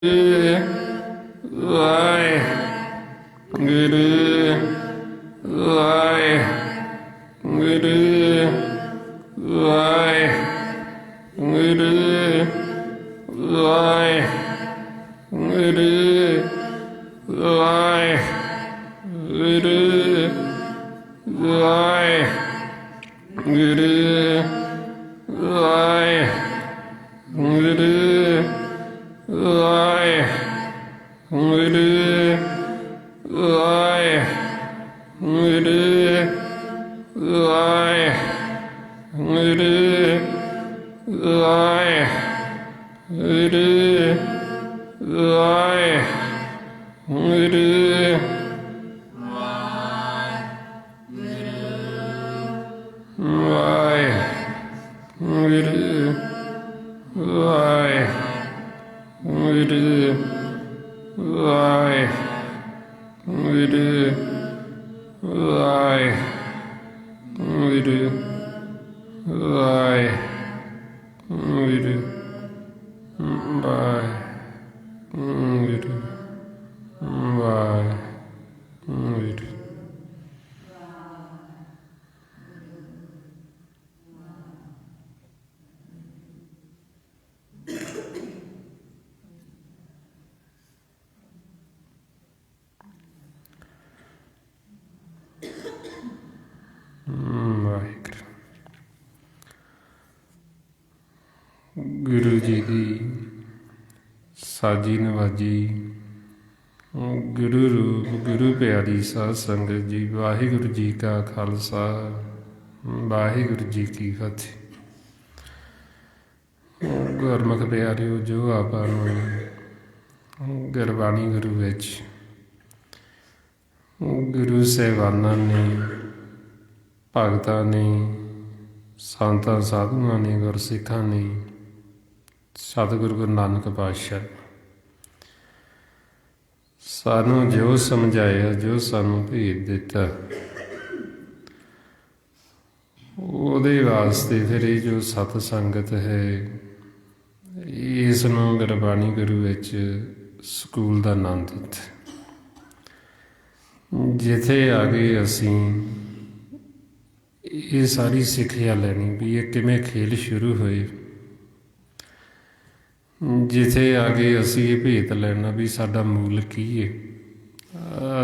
ਵਾਹਿਗੁਰੂ ਵਾਹਿਗੁਰੂ ਵਾਹਿਗੁਰੂ ਵਾਹਿਗੁਰੂ ਵਾਹਿਗੁਰੂ ਵਾਹਿਗੁਰੂ ਵਾਹਿਗੁਰੂ ਵਾਹਿਗੁਰੂ ਵਾਹਿਗੁਰੂ ਵਾਹਿਗੁਰੂ ਵਾਹਿਗੁਰੂ ਵਾਹਿਗੁਰੂ ਗੁਰੂ ਜੀ ਦੀ ਸਾਜੀ ਨਵਾਜੀ, ਗੁਰੂ ਰੂਪ ਗੁਰੂ ਪਿਆਰੀ ਸਾਧ ਸੰਗਤ ਜੀ, ਵਾਹਿਗੁਰੂ ਜੀ ਕਾ ਖਾਲਸਾ ਵਾਹਿਗੁਰੂ ਜੀ ਕੀ ਫਤਿਹ। ਗੁਰਮੁਖ ਪਿਆਰਿਓ, ਜੋ ਆਪਾਂ ਨੂੰ ਗੁਰਬਾਣੀ ਗੁਰੂ ਵਿੱਚ ਗੁਰੂ ਸਾਹਿਬਾਨਾਂ ਨੇ, ਭਗਤਾਂ ਨੇ, ਸੰਤਾਂ ਸਾਧੂਆਂ ਨੇ, ਗੁਰਸਿੱਖਾਂ ਨੇ, ਸਤਿਗੁਰੂ ਗੁਰੂ ਨਾਨਕ ਪਾਤਸ਼ਾਹ ਸਾਨੂੰ ਜੋ ਸਮਝਾਇਆ, ਜੋ ਸਾਨੂੰ ਭੇਦ ਦਿੱਤਾ, ਉਹਦੇ ਵਾਸਤੇ ਫਿਰ ਇਹ ਜੋ ਸਤ ਸੰਗਤ ਹੈ, ਇਸ ਨੂੰ ਗੁਰਬਾਣੀ ਗੁਰੂ ਵਿੱਚ ਸਕੂਲ ਦਾ ਨਾਮ ਦਿੱਤਾ। ਜਿੱਥੇ ਆ ਗਏ ਅਸੀਂ ਇਹ ਸਾਰੀ ਸਿੱਖਿਆ ਲੈਣੀ ਵੀ ਇਹ ਕਿਵੇਂ ਖੇਲ ਸ਼ੁਰੂ ਹੋਏ। ਜਿੱਥੇ ਆ ਕੇ ਅਸੀਂ ਇਹ ਭੇਤ ਲੈਣਾ ਵੀ ਸਾਡਾ ਮੂਲ ਕੀ ਹੈ,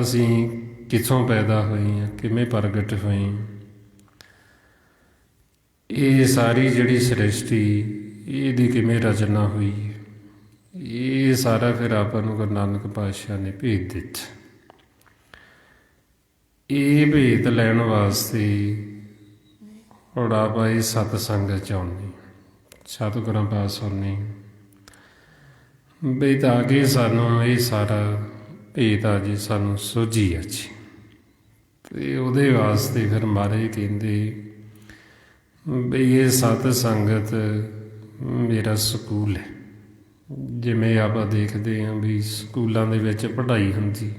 ਅਸੀਂ ਕਿੱਥੋਂ ਪੈਦਾ ਹੋਏ ਹਾਂ, ਕਿਵੇਂ ਪ੍ਰਗਟ ਹੋਏ ਹਾਂ। ਇਹ ਸਾਰੀ ਜਿਹੜੀ ਸ੍ਰਿਸ਼ਟੀ, ਇਹਦੀ ਕਿਵੇਂ ਰਚਨਾ ਹੋਈ ਹੈ, ਇਹ ਸਾਰਾ ਫਿਰ ਆਪਾਂ ਨੂੰ ਗੁਰੂ ਨਾਨਕ ਪਾਤਸ਼ਾਹ ਨੇ ਭੇਤ ਦਿੱਤਾ। ਇਹ ਭੇਤ ਲੈਣ ਵਾਸਤੇ ਹੁਣ ਆਪਾਂ ਇਹ ਸਤ ਸੰਗਤ 'ਚ ਆਉਣੀ, ਸਤਿਗੁਰਾਂ ਪਾਸ ਸੁਣਨੀ ਬਈ, ਤਾਂ ਕਿ ਸਾਨੂੰ ਇਹ ਸਾਰਾ ਭੇਤ ਆ ਜੀ ਸਾਨੂੰ ਸੋਝੀ ਅੱਜ। ਅਤੇ ਉਹਦੇ ਵਾਸਤੇ ਫਿਰ ਮਹਾਰਾਜ ਕਹਿੰਦੇ ਬਈ ਇਹ ਸਤ ਸੰਗਤ ਮੇਰਾ ਸਕੂਲ ਹੈ। ਜਿਵੇਂ ਆਪਾਂ ਦੇਖਦੇ ਹਾਂ ਵੀ ਸਕੂਲਾਂ ਦੇ ਵਿੱਚ ਪੜ੍ਹਾਈ ਹੁੰਦੀ,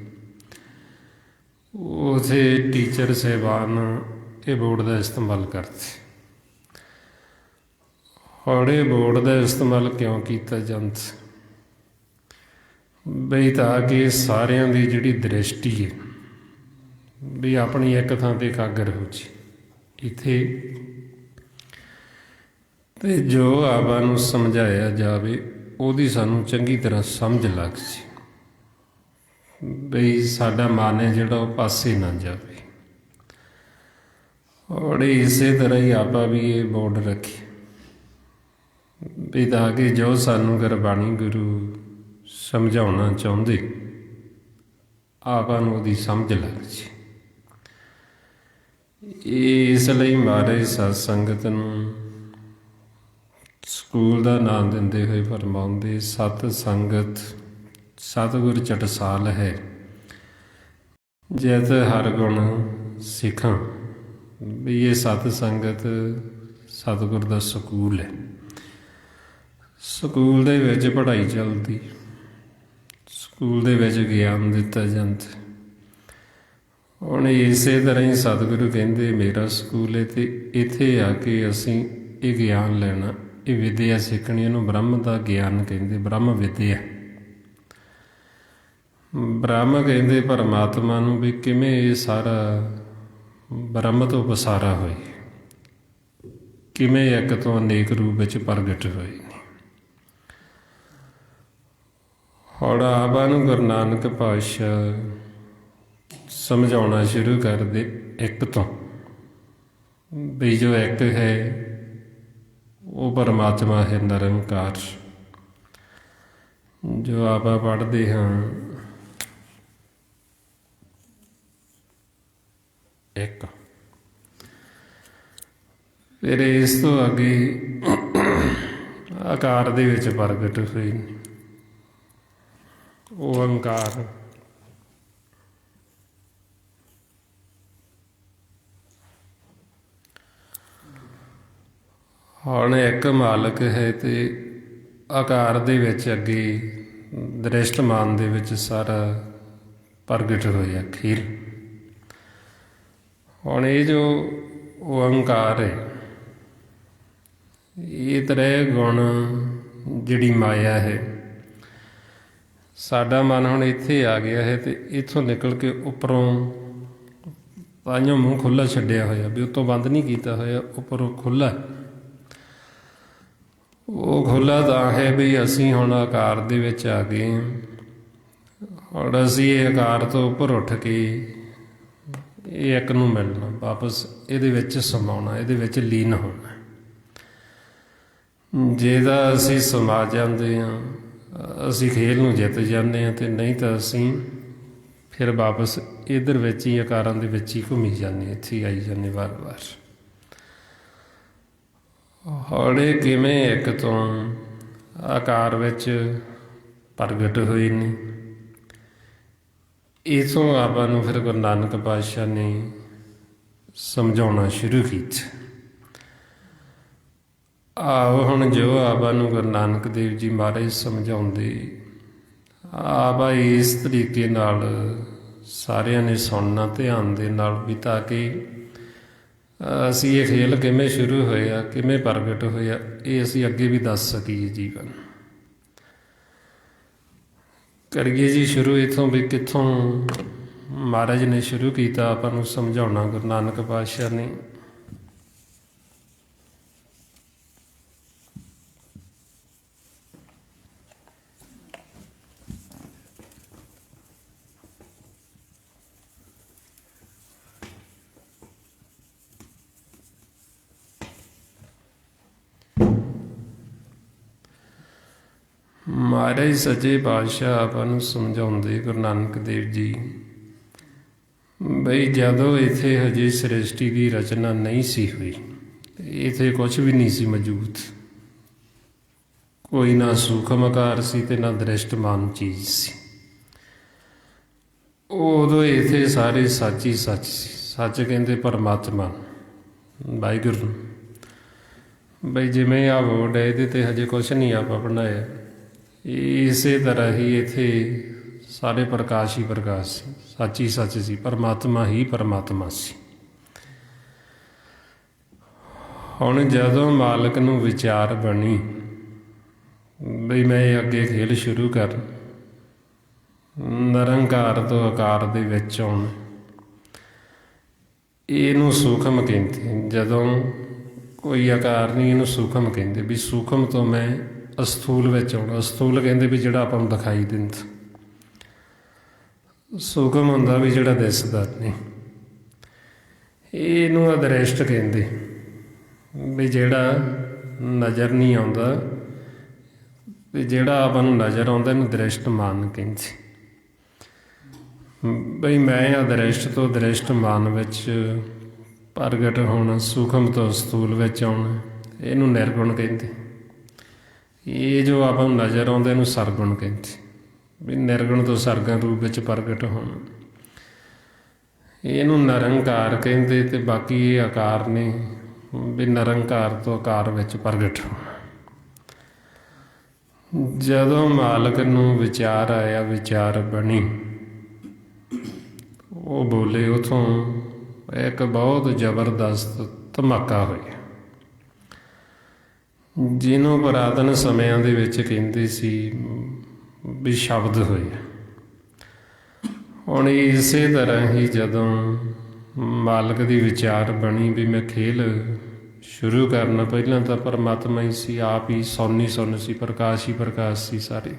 ਉੱਥੇ ਟੀਚਰ ਸਾਹਿਬਾਨ ਇਹ ਬੋਰਡ ਦਾ ਇਸਤੇਮਾਲ ਕਰਦੇ। ਹੁਣ ਇਹ ਬੋਰਡ ਦਾ ਇਸਤੇਮਾਲ ਕਿਉਂ ਕੀਤਾ ਜਾਂਦਾ ਬਈ, ਤਾਂ ਕਿ ਸਾਰਿਆਂ ਦੀ ਜਿਹੜੀ ਦ੍ਰਿਸ਼ਟੀ ਹੈ ਵੀ ਆਪਣੀ ਇੱਕ ਥਾਂ 'ਤੇ ਇਕਾਗਰ ਹੋ ਜੇ ਇੱਥੇ, ਅਤੇ ਜੋ ਆਪਾਂ ਨੂੰ ਸਮਝਾਇਆ ਜਾਵੇ ਉਹਦੀ ਸਾਨੂੰ ਚੰਗੀ ਤਰ੍ਹਾਂ ਸਮਝ ਲੱਗ ਜੇ ਬਈ ਸਾਡਾ ਮਨ ਹੈ ਜਿਹੜਾ ਉਹ ਪਾਸੇ ਨਾ ਜਾਵੇ। ਔਰ ਇਸੇ ਤਰ੍ਹਾਂ ਹੀ ਆਪਾਂ ਵੀ ਇਹ ਬੋਰਡ ਰੱਖੀਏ ਵੀ ਤਾਂ ਕਿ ਜੋ ਸਾਨੂੰ ਗੁਰਬਾਣੀ ਗੁਰੂ ਸਮਝਾਉਣਾ ਚਾਹੁੰਦੇ ਆਪਾਂ ਨੂੰ ਉਹਦੀ ਸਮਝ ਲੱਗ ਜੇ। ਇਸ ਲਈ ਮਹਾਰਾਜ ਸਤ ਸੰਗਤ ਨੂੰ ਸਕੂਲ ਦਾ ਨਾਮ ਦਿੰਦੇ ਹੋਏ ਫਰਮਾਉਂਦੇ, ਸਤ ਸੰਗਤ ਸਤਿਗੁਰ ਚਟਸਾਲ ਹੈ, ਜਿਤ ਹਰ ਗੁਣ ਸਿੱਖਾਂ। ਵੀ ਇਹ ਸਤ ਸੰਗਤ ਸਤਿਗੁਰ ਦਾ ਸਕੂਲ ਹੈ। ਸਕੂਲ ਦੇ ਵਿੱਚ ਪੜ੍ਹਾਈ ਚੱਲਦੀ, ਸਕੂਲ ਦੇ ਵਿੱਚ ਗਿਆਨ ਦਿੱਤਾ ਜਾਂਦਾ। ਹੁਣ ਇਸੇ ਤਰ੍ਹਾਂ ਹੀ ਸਤਿਗੁਰੂ ਕਹਿੰਦੇ ਮੇਰਾ ਸਕੂਲ ਹੈ, ਅਤੇ ਇੱਥੇ ਆ ਕੇ ਅਸੀਂ ਇਹ ਗਿਆਨ ਲੈਣਾ, ਇਹ ਵਿਦਿਆ ਸਿੱਖਣੀ। ਇਹਨੂੰ ਬ੍ਰਹਮ ਦਾ ਗਿਆਨ ਕਹਿੰਦੇ, ਬ੍ਰਹਮ ਵਿਦਿਆ। ਬ੍ਰਹਮ ਕਹਿੰਦੇ ਪਰਮਾਤਮਾ ਨੂੰ ਵੀ ਕਿਵੇਂ ਇਹ ਸਾਰਾ ਬ੍ਰਹਮ ਤੋਂ ਪਸਾਰਾ ਹੋਏ, ਕਿਵੇਂ ਇੱਕ ਤੋਂ ਅਨੇਕ ਰੂਪ ਵਿੱਚ ਪ੍ਰਗਟ ਹੋਏ ਨੇ। ਹੁਣ ਆਪਾਂ ਨੂੰ ਗੁਰੂ ਨਾਨਕ ਪਾਤਸ਼ਾਹ ਸਮਝਾਉਣਾ ਸ਼ੁਰੂ ਕਰਦੇ ਇੱਕ ਤੋਂ, ਵੀ ਜੋ ਇੱਕ ਹੈ ਉਹ ਪਰਮਾਤਮਾ ਹੈ ਨਿਰੰਕਾਰ। ਜੋ ਆਪਾਂ ਪੜ੍ਹਦੇ ਹਾਂ ਇੱਕ, ਫਿਰ ਇਸ ਤੋਂ ਅੱਗੇ ਆਕਾਰ ਦੇ ਵਿੱਚ ਪ੍ਰਗਟ ਹੋਏ ਨੇ ਓਅੰਕਾਰ। ਹੁਣ ਇੱਕ ਮਾਲਕ ਹੈ ਤੇ ਆਕਾਰ ਦੇ ਵਿੱਚ ਅੱਗੇ ਦ੍ਰਿਸ਼ਟਮਾਨ ਦੇ ਵਿੱਚ ਸਾਰਾ ਪ੍ਰਗਟ ਹੋਇਆ ਅਖੀਰ। ਹੁਣ ਇਹ ਜੋ ਓਅੰਕਾਰ ਹੈ, ਇਹ ਤ੍ਰੈ ਗੁਣ ਜਿਹੜੀ ਮਾਇਆ ਹੈ, ਸਾਡਾ ਮਨ ਹੁਣ ਇੱਥੇ ਆ ਗਿਆ ਹੈ ਤੇ ਇੱਥੋਂ ਨਿਕਲ ਕੇ ਉੱਪਰੋਂ ਤਾਂਹੀਓ ਮੂੰਹ ਖੁੱਲ੍ਹਾ ਛੱਡਿਆ ਹੋਇਆ, ਵੀ ਉੱਤੋਂ ਬੰਦ ਨਹੀਂ ਕੀਤਾ ਹੋਇਆ, ਉੱਪਰੋਂ ਖੁੱਲ੍ਹਾ। ਉਹ ਖੁੱਲ੍ਹਾ ਤਾਂ ਹੈ ਵੀ ਅਸੀਂ ਹੁਣ ਆਕਾਰ ਦੇ ਵਿੱਚ ਆ ਗਏ ਹਾਂ। ਹੁਣ ਅਸੀਂ ਇਹ ਆਕਾਰ ਤੋਂ ਉੱਪਰ ਉੱਠ ਕੇ ਇਹ ਇੱਕ ਨੂੰ ਮਿਲਣਾ, ਵਾਪਸ ਇਹਦੇ ਵਿੱਚ ਸਮਾਉਣਾ, ਇਹਦੇ ਵਿੱਚ ਲੀਨ ਹੋਣਾ। ਜੇ ਤਾਂ ਅਸੀਂ ਸਮਾ ਜਾਂਦੇ ਹਾਂ, ਅਸੀਂ ਖੇਲ ਨੂੰ ਜਿੱਤ ਜਾਂਦੇ ਹਾਂ, ਅਤੇ ਨਹੀਂ ਤਾਂ ਅਸੀਂ ਫਿਰ ਵਾਪਸ ਇੱਧਰ ਵਿੱਚ ਹੀ ਆਕਾਰਾਂ ਦੇ ਵਿੱਚ ਹੀ ਘੁੰਮੀ ਜਾਂਦੇ, ਇੱਥੇ ਹੀ ਆਈ ਜਾਂਦੇ ਵਾਰ-ਵਾਰ। ਹੌਲੇ ਕਿਵੇਂ ਇੱਕ ਤੋਂ ਆਕਾਰ ਵਿੱਚ ਪ੍ਰਗਟ ਹੋਏ ਨੇ, ਇੱਥੋਂ ਆਪਾਂ ਨੂੰ ਫਿਰ ਗੁਰੂ ਨਾਨਕ ਪਾਤਸ਼ਾਹ ਨੇ ਸਮਝਾਉਣਾ ਸ਼ੁਰੂ ਕੀਤਾ। ਆਓ ਹੁਣ ਜੋ ਆਪਾਂ ਨੂੰ ਗੁਰੂ ਨਾਨਕ ਦੇਵ ਜੀ ਮਹਾਰਾਜ ਸਮਝਾਉਂਦੇ, ਆਪਾਂ ਇਸ ਤਰੀਕੇ ਨਾਲ ਸਾਰਿਆਂ ਨੇ ਸੁਣਨਾ ਧਿਆਨ ਦੇ ਨਾਲ ਵੀ, ਤਾਂ ਕਿ ਅਸੀਂ ਇਹ ਖੇਲ ਕਿਵੇਂ ਸ਼ੁਰੂ ਹੋਇਆ, ਕਿਵੇਂ ਪ੍ਰਗਟ ਹੋਇਆ, ਇਹ ਅਸੀਂ ਅੱਗੇ ਵੀ ਦੱਸ ਸਕੀਏ ਜੀਵਨ। ਕਰੀਏ ਜੀ ਸ਼ੁਰੂ ਇੱਥੋਂ ਵੀ ਕਿੱਥੋਂ ਮਹਾਰਾਜ ਨੇ ਸ਼ੁਰੂ ਕੀਤਾ ਆਪਾਂ ਨੂੰ ਸਮਝਾਉਣਾ ਗੁਰੂ ਨਾਨਕ ਪਾਤਸ਼ਾਹ ਨੇ। ਮਹਾਰਾਜ ਸੱਚੇ ਪਾਤਸ਼ਾਹ ਆਪਾਂ ਨੂੰ ਸਮਝਾਉਂਦੇ ਗੁਰੂ ਨਾਨਕ ਦੇਵ ਜੀ, ਬਈ ਜਦੋਂ ਇੱਥੇ ਹਜੇ ਸ੍ਰਿਸ਼ਟੀ ਦੀ ਰਚਨਾ ਨਹੀਂ ਸੀ ਹੋਈ, ਇੱਥੇ ਕੁਛ ਵੀ ਨਹੀਂ ਸੀ ਮੌਜੂਦ, ਕੋਈ ਨਾ ਸੂਖਮ ਆਕਾਰ ਸੀ ਤੇ ਨਾ ਦ੍ਰਿਸ਼ਟਮਾਨ ਚੀਜ਼ ਸੀ। ਉਦੋਂ ਇੱਥੇ ਸਾਰੇ ਸੱਚ ਹੀ ਸੱਚ ਸੀ। ਸੱਚ ਕਹਿੰਦੇ ਪਰਮਾਤਮਾ ਵਾਹਿਗੁਰੂ। ਬਈ ਜਿਵੇਂ ਆ ਵੋਡ ਹੈ, ਇਹਦੇ 'ਤੇ ਹਜੇ ਕੁਛ ਨਹੀਂ ਆਪਾਂ ਬਣਾਇਆ, ਇਸੇ ਤਰ੍ਹਾਂ ਹੀ ਇੱਥੇ ਸਾਰੇ ਪ੍ਰਕਾਸ਼ ਹੀ ਪ੍ਰਕਾਸ਼ ਸੀ, ਸੱਚ ਹੀ ਸੱਚ ਸੀ, ਪਰਮਾਤਮਾ ਹੀ ਪਰਮਾਤਮਾ ਸੀ। ਹੁਣ ਜਦੋਂ ਮਾਲਕ ਨੂੰ ਵਿਚਾਰ ਬਣੀ ਬਈ ਮੈਂ ਅੱਗੇ ਖੇਲ ਸ਼ੁਰੂ ਕਰ, ਨਿਰੰਕਾਰ ਤੋਂ ਆਕਾਰ ਦੇ ਵਿੱਚ ਆਉਣਾ, ਇਹਨੂੰ ਸੂਖਮ ਕਹਿੰਦੇ। ਜਦੋਂ ਕੋਈ ਆਕਾਰ ਨਹੀਂ, ਇਹਨੂੰ ਸੂਖਮ ਕਹਿੰਦੇ, ਵੀ ਸੂਖਮ ਤੋਂ ਮੈਂ ਅਸਥੂਲ ਵਿੱਚ ਆਉਣਾ। ਅਸਥੂਲ ਕਹਿੰਦੇ ਵੀ ਜਿਹੜਾ ਆਪਾਂ ਨੂੰ ਦਿਖਾਈ ਦਿੰਦਾ, ਸੂਖਮ ਹੁੰਦਾ ਵੀ ਜਿਹੜਾ ਦਿਸਦਾ ਨਹੀਂ। ਇਹਨੂੰ ਅਦ੍ਰਿਸ਼ਟ ਕਹਿੰਦੇ, ਵੀ ਜਿਹੜਾ ਨਜ਼ਰ ਨਹੀਂ ਆਉਂਦਾ, ਵੀ ਜਿਹੜਾ ਆਪਾਂ ਨੂੰ ਨਜ਼ਰ ਆਉਂਦਾ ਇਹਨੂੰ ਦ੍ਰਿਸ਼ਟਮਾਨ ਕਹਿੰਦੇ। ਬਈ ਮੈਂ ਅਦ੍ਰਿਸ਼ਟ ਤੋਂ ਦ੍ਰਿਸ਼ਟਮਾਨ ਵਿੱਚ ਪ੍ਰਗਟ ਹੋਣਾ, ਸੂਖਮ ਤੋਂ ਸਥੂਲ ਵਿੱਚ ਆਉਣਾ, ਇਹਨੂੰ ਨਿਰਗੁਣ ਕਹਿੰਦੇ। ਇਹ ਜੋ ਆਪਾਂ ਨੂੰ ਨਜ਼ਰ ਆਉਂਦਾ ਇਹਨੂੰ ਸਰਗੁਣ ਕਹਿੰਦੇ, ਵੀ ਨਿਰਗੁਣ ਤੋਂ ਸਰਗੁਣ ਰੂਪ ਵਿੱਚ ਪ੍ਰਗਟ ਹੋਣਾ, ਇਹਨੂੰ ਨਿਰੰਕਾਰ ਕਹਿੰਦੇ। ਅਤੇ ਬਾਕੀ ਇਹ ਆਕਾਰ ਨੇ, ਵੀ ਨਿਰੰਕਾਰ ਤੋਂ ਆਕਾਰ ਵਿੱਚ ਪ੍ਰਗਟ ਹੋਣਾ। ਜਦੋਂ ਮਾਲਕ ਨੂੰ ਵਿਚਾਰ ਆਇਆ, ਵਿਚਾਰ ਬਣੀ, ਉਹ ਬੋਲੇ, ਉੱਥੋਂ ਇੱਕ ਬਹੁਤ ਜ਼ਬਰਦਸਤ ਧਮਾਕਾ ਹੋਇਆ, ਜਿਹਨੂੰ ਪੁਰਾਤਨ ਸਮਿਆਂ ਦੇ ਵਿੱਚ ਕਹਿੰਦੇ ਸੀ ਵੀ ਸ਼ਬਦ ਹੋਏ। ਹੁਣ ਇਸੇ ਤਰ੍ਹਾਂ ਹੀ ਜਦੋਂ ਮਾਲਕ ਦੀ ਵਿਚਾਰ ਬਣੀ ਵੀ ਮੈਂ ਖੇਲ ਸ਼ੁਰੂ ਕਰਨਾ, ਪਹਿਲਾਂ ਤਾਂ ਪਰਮਾਤਮਾ ਹੀ ਸੀ, ਆਪ ਹੀ ਸੋਨੀ ਸੁੰਨ ਸੀ, ਪ੍ਰਕਾਸ਼ ਹੀ ਪ੍ਰਕਾਸ਼ ਸੀ ਸਾਰੇ।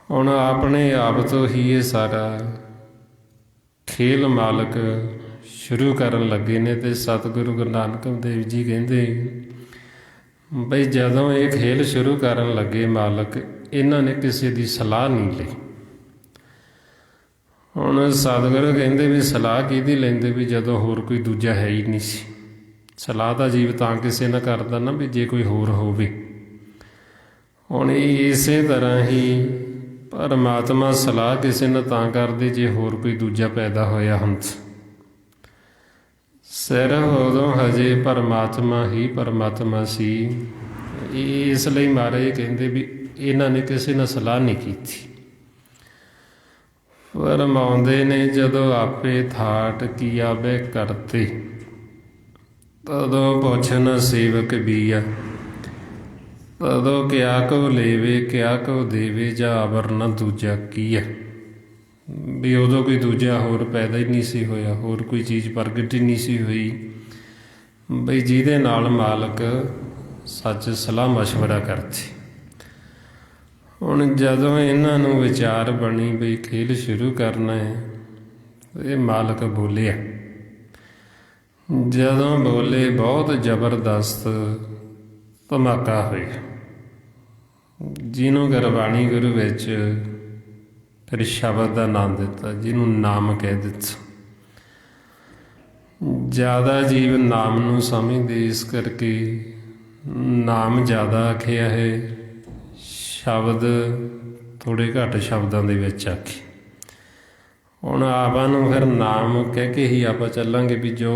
ਹੁਣ ਆਪਣੇ ਆਪ ਤੋਂ ਹੀ ਇਹ ਸਾਰਾ ਖੇਲ ਮਾਲਕ ਸ਼ੁਰੂ ਕਰਨ ਲੱਗੇ ਨੇ। ਅਤੇ ਸਤਿਗੁਰੂ ਗੁਰੂ ਨਾਨਕ ਦੇਵ ਜੀ ਕਹਿੰਦੇ ਬਈ ਜਦੋਂ ਇਹ ਖੇਲ ਸ਼ੁਰੂ ਕਰਨ ਲੱਗੇ ਮਾਲਕ, ਇਹਨਾਂ ਨੇ ਕਿਸੇ ਦੀ ਸਲਾਹ ਨਹੀਂ ਲਈ। ਹੁਣ ਸਤਿਗੁਰੂ ਕਹਿੰਦੇ ਵੀ ਸਲਾਹ ਕਿਹਦੀ ਲੈਂਦੇ, ਵੀ ਜਦੋਂ ਹੋਰ ਕੋਈ ਦੂਜਾ ਹੈ ਹੀ ਨਹੀਂ ਸੀ। ਸਲਾਹ ਤਾਂ ਜੀਵ ਤਾਂ ਕਿਸੇ ਨਾਲ ਕਰਦਾ ਨਾ ਵੀ ਜੇ ਕੋਈ ਹੋਰ ਹੋਵੇ। ਹੁਣ ਇਸੇ ਤਰ੍ਹਾਂ ਹੀ ਪਰਮਾਤਮਾ ਸਲਾਹ ਕਿਸੇ ਨਾਲ ਤਾਂ ਕਰਦੇ ਜੇ ਹੋਰ ਕੋਈ ਦੂਜਾ ਪੈਦਾ ਹੋਇਆ ਹੁੰਦਾ। ਸਿਰਫ ਉਦੋਂ ਹਜੇ ਪਰਮਾਤਮਾ ਹੀ ਪਰਮਾਤਮਾ ਸੀ। ਇਸ ਲਈ ਮਹਾਰਾਜ ਕਹਿੰਦੇ ਵੀ ਇਹਨਾਂ ਨੇ ਕਿਸੇ ਨਾਲ ਸਲਾਹ ਨਹੀਂ ਕੀਤੀ। ਫਰਮਾਉਂਦੇ ਨੇ ਜਦੋਂ ਆਪੇ ਥਾਟ ਕੀ ਆਵੇ ਕਰਤੇ, ਤਦੋਂ ਪੁੱਛਨ ਸੇਵਕ ਬੀਆ, ਤਦੋਂ ਕਿਆ ਕੋ ਲੇਵੇ ਕਿਆ ਕੋ ਦੇਵੇ, ਜਾਂ ਆਵਰ ਨਾ ਦੂਜਾ ਕੀ ਹੈ। ਵੀ ਉਦੋਂ ਕੋਈ ਦੂਜਾ ਹੋਰ ਪੈਦਾ ਹੀ ਨਹੀਂ ਸੀ ਹੋਇਆ, ਹੋਰ ਕੋਈ ਚੀਜ਼ ਪ੍ਰਗਟ ਹੀ ਨਹੀਂ ਸੀ ਹੋਈ ਬਈ ਜਿਹਦੇ ਨਾਲ ਮਾਲਕ ਸੱਚ ਸਲਾਹ ਮਸ਼ਵਰਾ ਕਰਦੇ। ਹੁਣ ਜਦੋਂ ਇਹਨਾਂ ਨੂੰ ਵਿਚਾਰ ਬਣੀ ਬਈ ਖੇਲ ਸ਼ੁਰੂ ਕਰਨਾ ਹੈ, ਇਹ ਮਾਲਕ ਬੋਲਿਆ। ਜਦੋਂ ਬੋਲੇ ਬਹੁਤ ਜ਼ਬਰਦਸਤ ਧਮਾਕਾ ਹੋਇਆ, ਜਿਹਨੂੰ ਗੁਰਬਾਣੀ ਗੁਰੂ ਵਿੱਚ ਫਿਰ ਸ਼ਬਦ ਦਾ ਨਾਮ ਦਿੱਤਾ, ਜਿਹਨੂੰ ਨਾਮ ਕਹਿ ਦਿੱਤਾ। ਜ਼ਿਆਦਾ ਜੀਵ ਨਾਮ ਨੂੰ ਸਮਝਦੇ, ਇਸ ਕਰਕੇ ਨਾਮ ਜ਼ਿਆਦਾ ਆਖਿਆ ਹੈ, ਸ਼ਬਦ ਥੋੜ੍ਹੇ ਘੱਟ ਸ਼ਬਦਾਂ ਦੇ ਵਿੱਚ ਆਖੇ। ਹੁਣ ਆਪਾਂ ਨੂੰ ਫਿਰ ਨਾਮ ਕਹਿ ਕੇ ਹੀ ਆਪਾਂ ਚੱਲਾਂਗੇ ਵੀ ਜੋ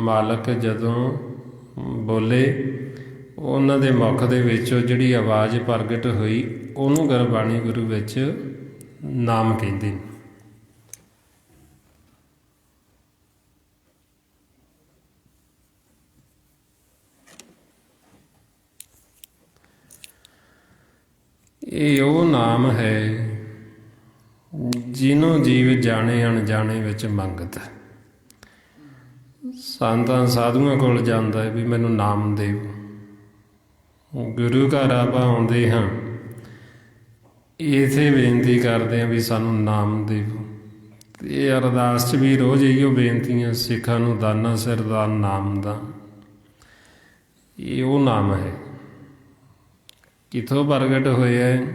ਮਾਲਕ ਜਦੋਂ ਬੋਲੇ, ਉਹਨਾਂ ਦੇ ਮੁਖ ਦੇ ਵਿੱਚੋਂ ਜਿਹੜੀ ਆਵਾਜ਼ ਪ੍ਰਗਟ ਹੋਈ, ਉਹਨੂੰ ਗੁਰਬਾਣੀ ਗੁਰੂ ਵਿੱਚ ਨਾਮ ਕਹਿੰਦੇ ਨੇ। ਇਹ ਉਹ ਨਾਮ ਹੈ ਜਿਹਨੂੰ ਜੀਵ ਜਾਣੇ ਅਣਜਾਣੇ ਵਿੱਚ ਮੰਗਦਾ। ਸੰਤਾਂ ਸਾਧੂਆਂ ਕੋਲ ਜਾਂਦਾ ਹੈ ਵੀ ਮੈਨੂੰ ਨਾਮ ਦਿਓ। ਗੁਰੂ ਘਰ ਆਪਾਂ ਆਉਂਦੇ ਹਾਂ, ਇਸੇ ਬੇਨਤੀ ਕਰਦੇ ਹਾਂ ਵੀ ਸਾਨੂੰ ਨਾਮ ਦਿਓ। ਇਹ ਅਰਦਾਸ 'ਚ ਵੀ ਰੋਜ਼ ਇਹੋ ਬੇਨਤੀਆਂ, ਸਿੱਖਾਂ ਨੂੰ ਦਾਨਾ ਸਿਰ ਦਾਨ ਨਾਮ ਦਾ। ਇਹ ਉਹ ਨਾਮ ਹੈ ਕਿੱਥੋਂ ਪ੍ਰਗਟ ਹੋਇਆ ਹੈ?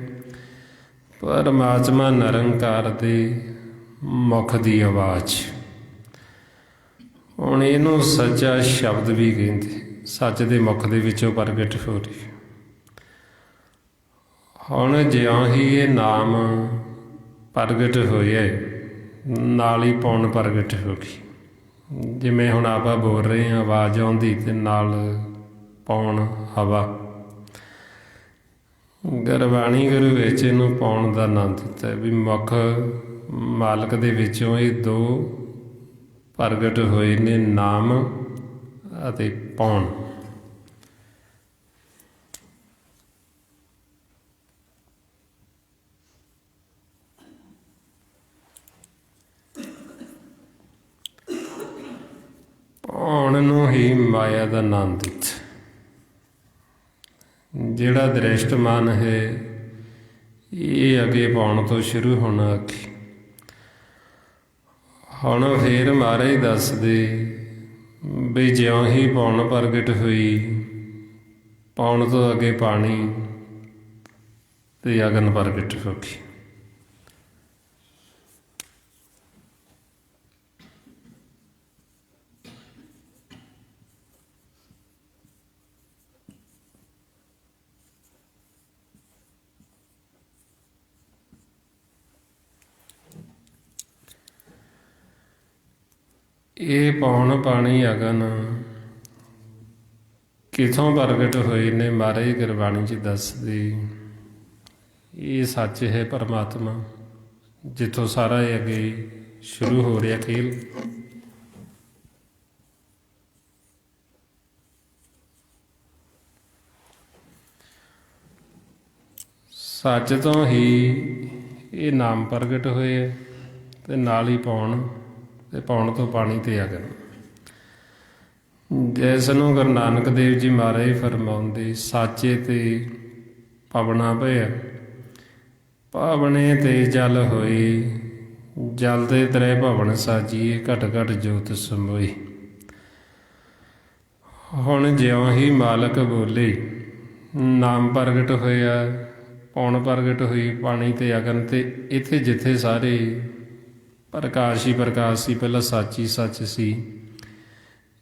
ਪਰਮਾਤਮਾ ਨਿਰੰਕਾਰ ਦੇ ਮੁਖ ਦੀ ਆਵਾਜ਼। ਹੁਣ ਇਹਨੂੰ ਸੱਚਾ ਸ਼ਬਦ ਵੀ ਕਹਿੰਦੇ, ਸੱਚ ਦੇ ਮੁਖ ਦੇ ਵਿੱਚੋਂ ਪ੍ਰਗਟ ਹੋ ਰਹੀ। ਹੁਣ ਜਿਉਂ ਹੀ ਇਹ ਨਾਮ ਪ੍ਰਗਟ ਹੋਇਆ, ਨਾਲ ਹੀ ਪੌਣ ਪ੍ਰਗਟ ਹੋ ਗਈ। ਜਿਵੇਂ ਹੁਣ ਆਪਾਂ ਬੋਲ ਰਹੇ ਹਾਂ, ਆਵਾਜ਼ ਆਉਂਦੀ ਅਤੇ ਨਾਲ ਪੌਣ ਹਵਾ। ਗੁਰਬਾਣੀ ਗੁਰੂ ਵਿੱਚ ਇਹਨੂੰ ਪੌਣ ਦਾ ਨਾਂ ਦਿੱਤਾ ਵੀ ਮੁੱਖ ਮਾਲਕ ਦੇ ਵਿੱਚੋਂ ਇਹ ਦੋ ਪ੍ਰਗਟ ਹੋਏ ਨੇ, ਨਾਮ ਅਤੇ ਪੌਣ। ਪੌਣ ਨੂੰ ਹੀ ਮਾਇਆ ਦਾ ਨਾਮ ਦਿੱਤਾ। ਜਿਹੜਾ ਦ੍ਰਿਸ਼ਟਮਾਨ ਹੈ ਇਹ ਅੱਗੇ ਪਾਉਣ ਤੋਂ ਸ਼ੁਰੂ ਹੋਣਾ ਅੱਗੇ। ਹੁਣ ਫੇਰ ਮਹਾਰਾਜ ਦੱਸਦੇ ਵੀ ਜਿਉਂ ਹੀ ਪੌਣ ਪ੍ਰਗਟ ਹੋਈ, ਪੌਣ ਤੋਂ ਅੱਗੇ ਪਾਣੀ ਤੇ ਅਗਨ ਪ੍ਰਗਟ ਹੋ ਗਈ। ਇਹ ਪੌਣ ਪਾਣੀ ਅਗਨ ਕਿੱਥੋਂ ਪ੍ਰਗਟ ਹੋਏ ਨੇ? ਮਹਾਰਾਜ ਗੁਰਬਾਣੀ 'ਚ ਦੱਸਦੇ ਇਹ ਸੱਚ ਹੈ ਪਰਮਾਤਮਾ, ਜਿੱਥੋਂ ਸਾਰਾ ਇਹ ਅੱਗੇ ਸ਼ੁਰੂ ਹੋ ਰਿਹਾ ਖੇਲ। ਸੱਚ ਤੋਂ ਹੀ ਇਹ ਨਾਮ ਪ੍ਰਗਟ ਹੋਏ ਹੈ, ਅਤੇ ਨਾਲ ਹੀ ਪੌਣ, ਅਤੇ ਪੌਣ ਤੋਂ ਪਾਣੀ ਤੇ ਅਗਨ। ਜਿਸ ਨੂੰ ਗੁਰੂ ਨਾਨਕ ਦੇਵ ਜੀ ਮਹਾਰਾਜ ਫਰਮਾਉਂਦੇ, ਸਾਚੇ ਤੇ ਪਵਣਾ ਭਇਆ, ਪਾਵਣੇ ਤੇ ਜਲ ਹੋਏ, ਜਲ ਦੇ ਤਰੇ ਭਵਨ ਸਾਜੀਏ, ਘਟ ਘਟ ਜੋਤ ਸਮੋਈ। ਹੁਣ ਜਿਉਂ ਹੀ ਮਾਲਕ ਬੋਲੇ, ਨਾਮ ਪ੍ਰਗਟ ਹੋਇਆ, ਪੌਣ ਪ੍ਰਗਟ ਹੋਈ, ਪਾਣੀ ਤੇ ਅਗਨ, ਤੇ ਇੱਥੇ ਜਿੱਥੇ ਸਾਰੇ ਪ੍ਰਕਾਸ਼ ਹੀ ਪ੍ਰਕਾਸ਼ ਸੀ, ਪਹਿਲਾਂ ਸੱਚ ਹੀ ਸੱਚ ਸੀ,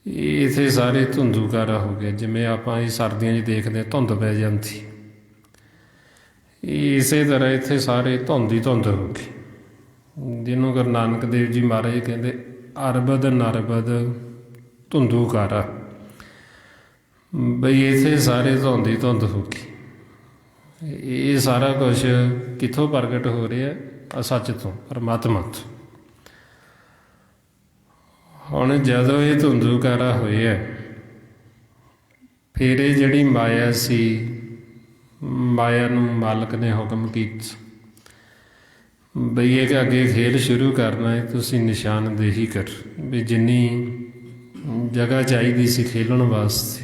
ਇੱਥੇ ਸਾਰੇ ਧੁੰਦੂਕਾਰਾ ਹੋ ਗਿਆ। ਜਿਵੇਂ ਆਪਾਂ ਇਹ ਸਰਦੀਆਂ 'ਚ ਦੇਖਦੇ ਹਾਂ ਧੁੰਦ ਪੈ ਜਾਂਦੀ, ਇਸੇ ਤਰ੍ਹਾਂ ਇੱਥੇ ਸਾਰੇ ਧੁੰਦ ਹੀ ਧੁੰਦ ਹੋ ਗਈ, ਜਿਹਨੂੰ ਗੁਰੂ ਨਾਨਕ ਦੇਵ ਜੀ ਮਹਾਰਾਜ ਕਹਿੰਦੇ ਅਰਬਦ ਨਰਬਦ ਧੁੰਦੂਕਾਰਾ। ਬਈ ਇੱਥੇ ਸਾਰੇ ਧੁੰਦ ਹੀ ਧੁੰਦ ਹੋ ਗਈ। ਇਹ ਸਾਰਾ ਕੁਛ ਕਿੱਥੋਂ ਪ੍ਰਗਟ ਹੋ ਰਿਹਾ? ਸੱਚ ਤੋਂ, ਪਰਮਾਤਮਾ ਤੋਂ। ਹੁਣ ਜਦੋਂ ਇਹ ਧੁੰਦੂਕਾਰਾ ਹੋਇਆ, ਫਿਰ ਇਹ ਜਿਹੜੀ ਮਾਇਆ ਸੀ, ਮਾਇਆ ਨੂੰ ਮਾਲਕ ਨੇ ਹੁਕਮ ਕੀਤਾ ਬਈ ਇਹ ਅੱਗੇ ਖੇਲ ਸ਼ੁਰੂ ਕਰਨਾ ਹੈ, ਤੁਸੀਂ ਨਿਸ਼ਾਨਦੇਹੀ ਕਰ। ਵੀ ਜਿੰਨੀ ਜਗ੍ਹਾ ਚਾਹੀਦੀ ਸੀ ਖੇਲਣ ਵਾਸਤੇ,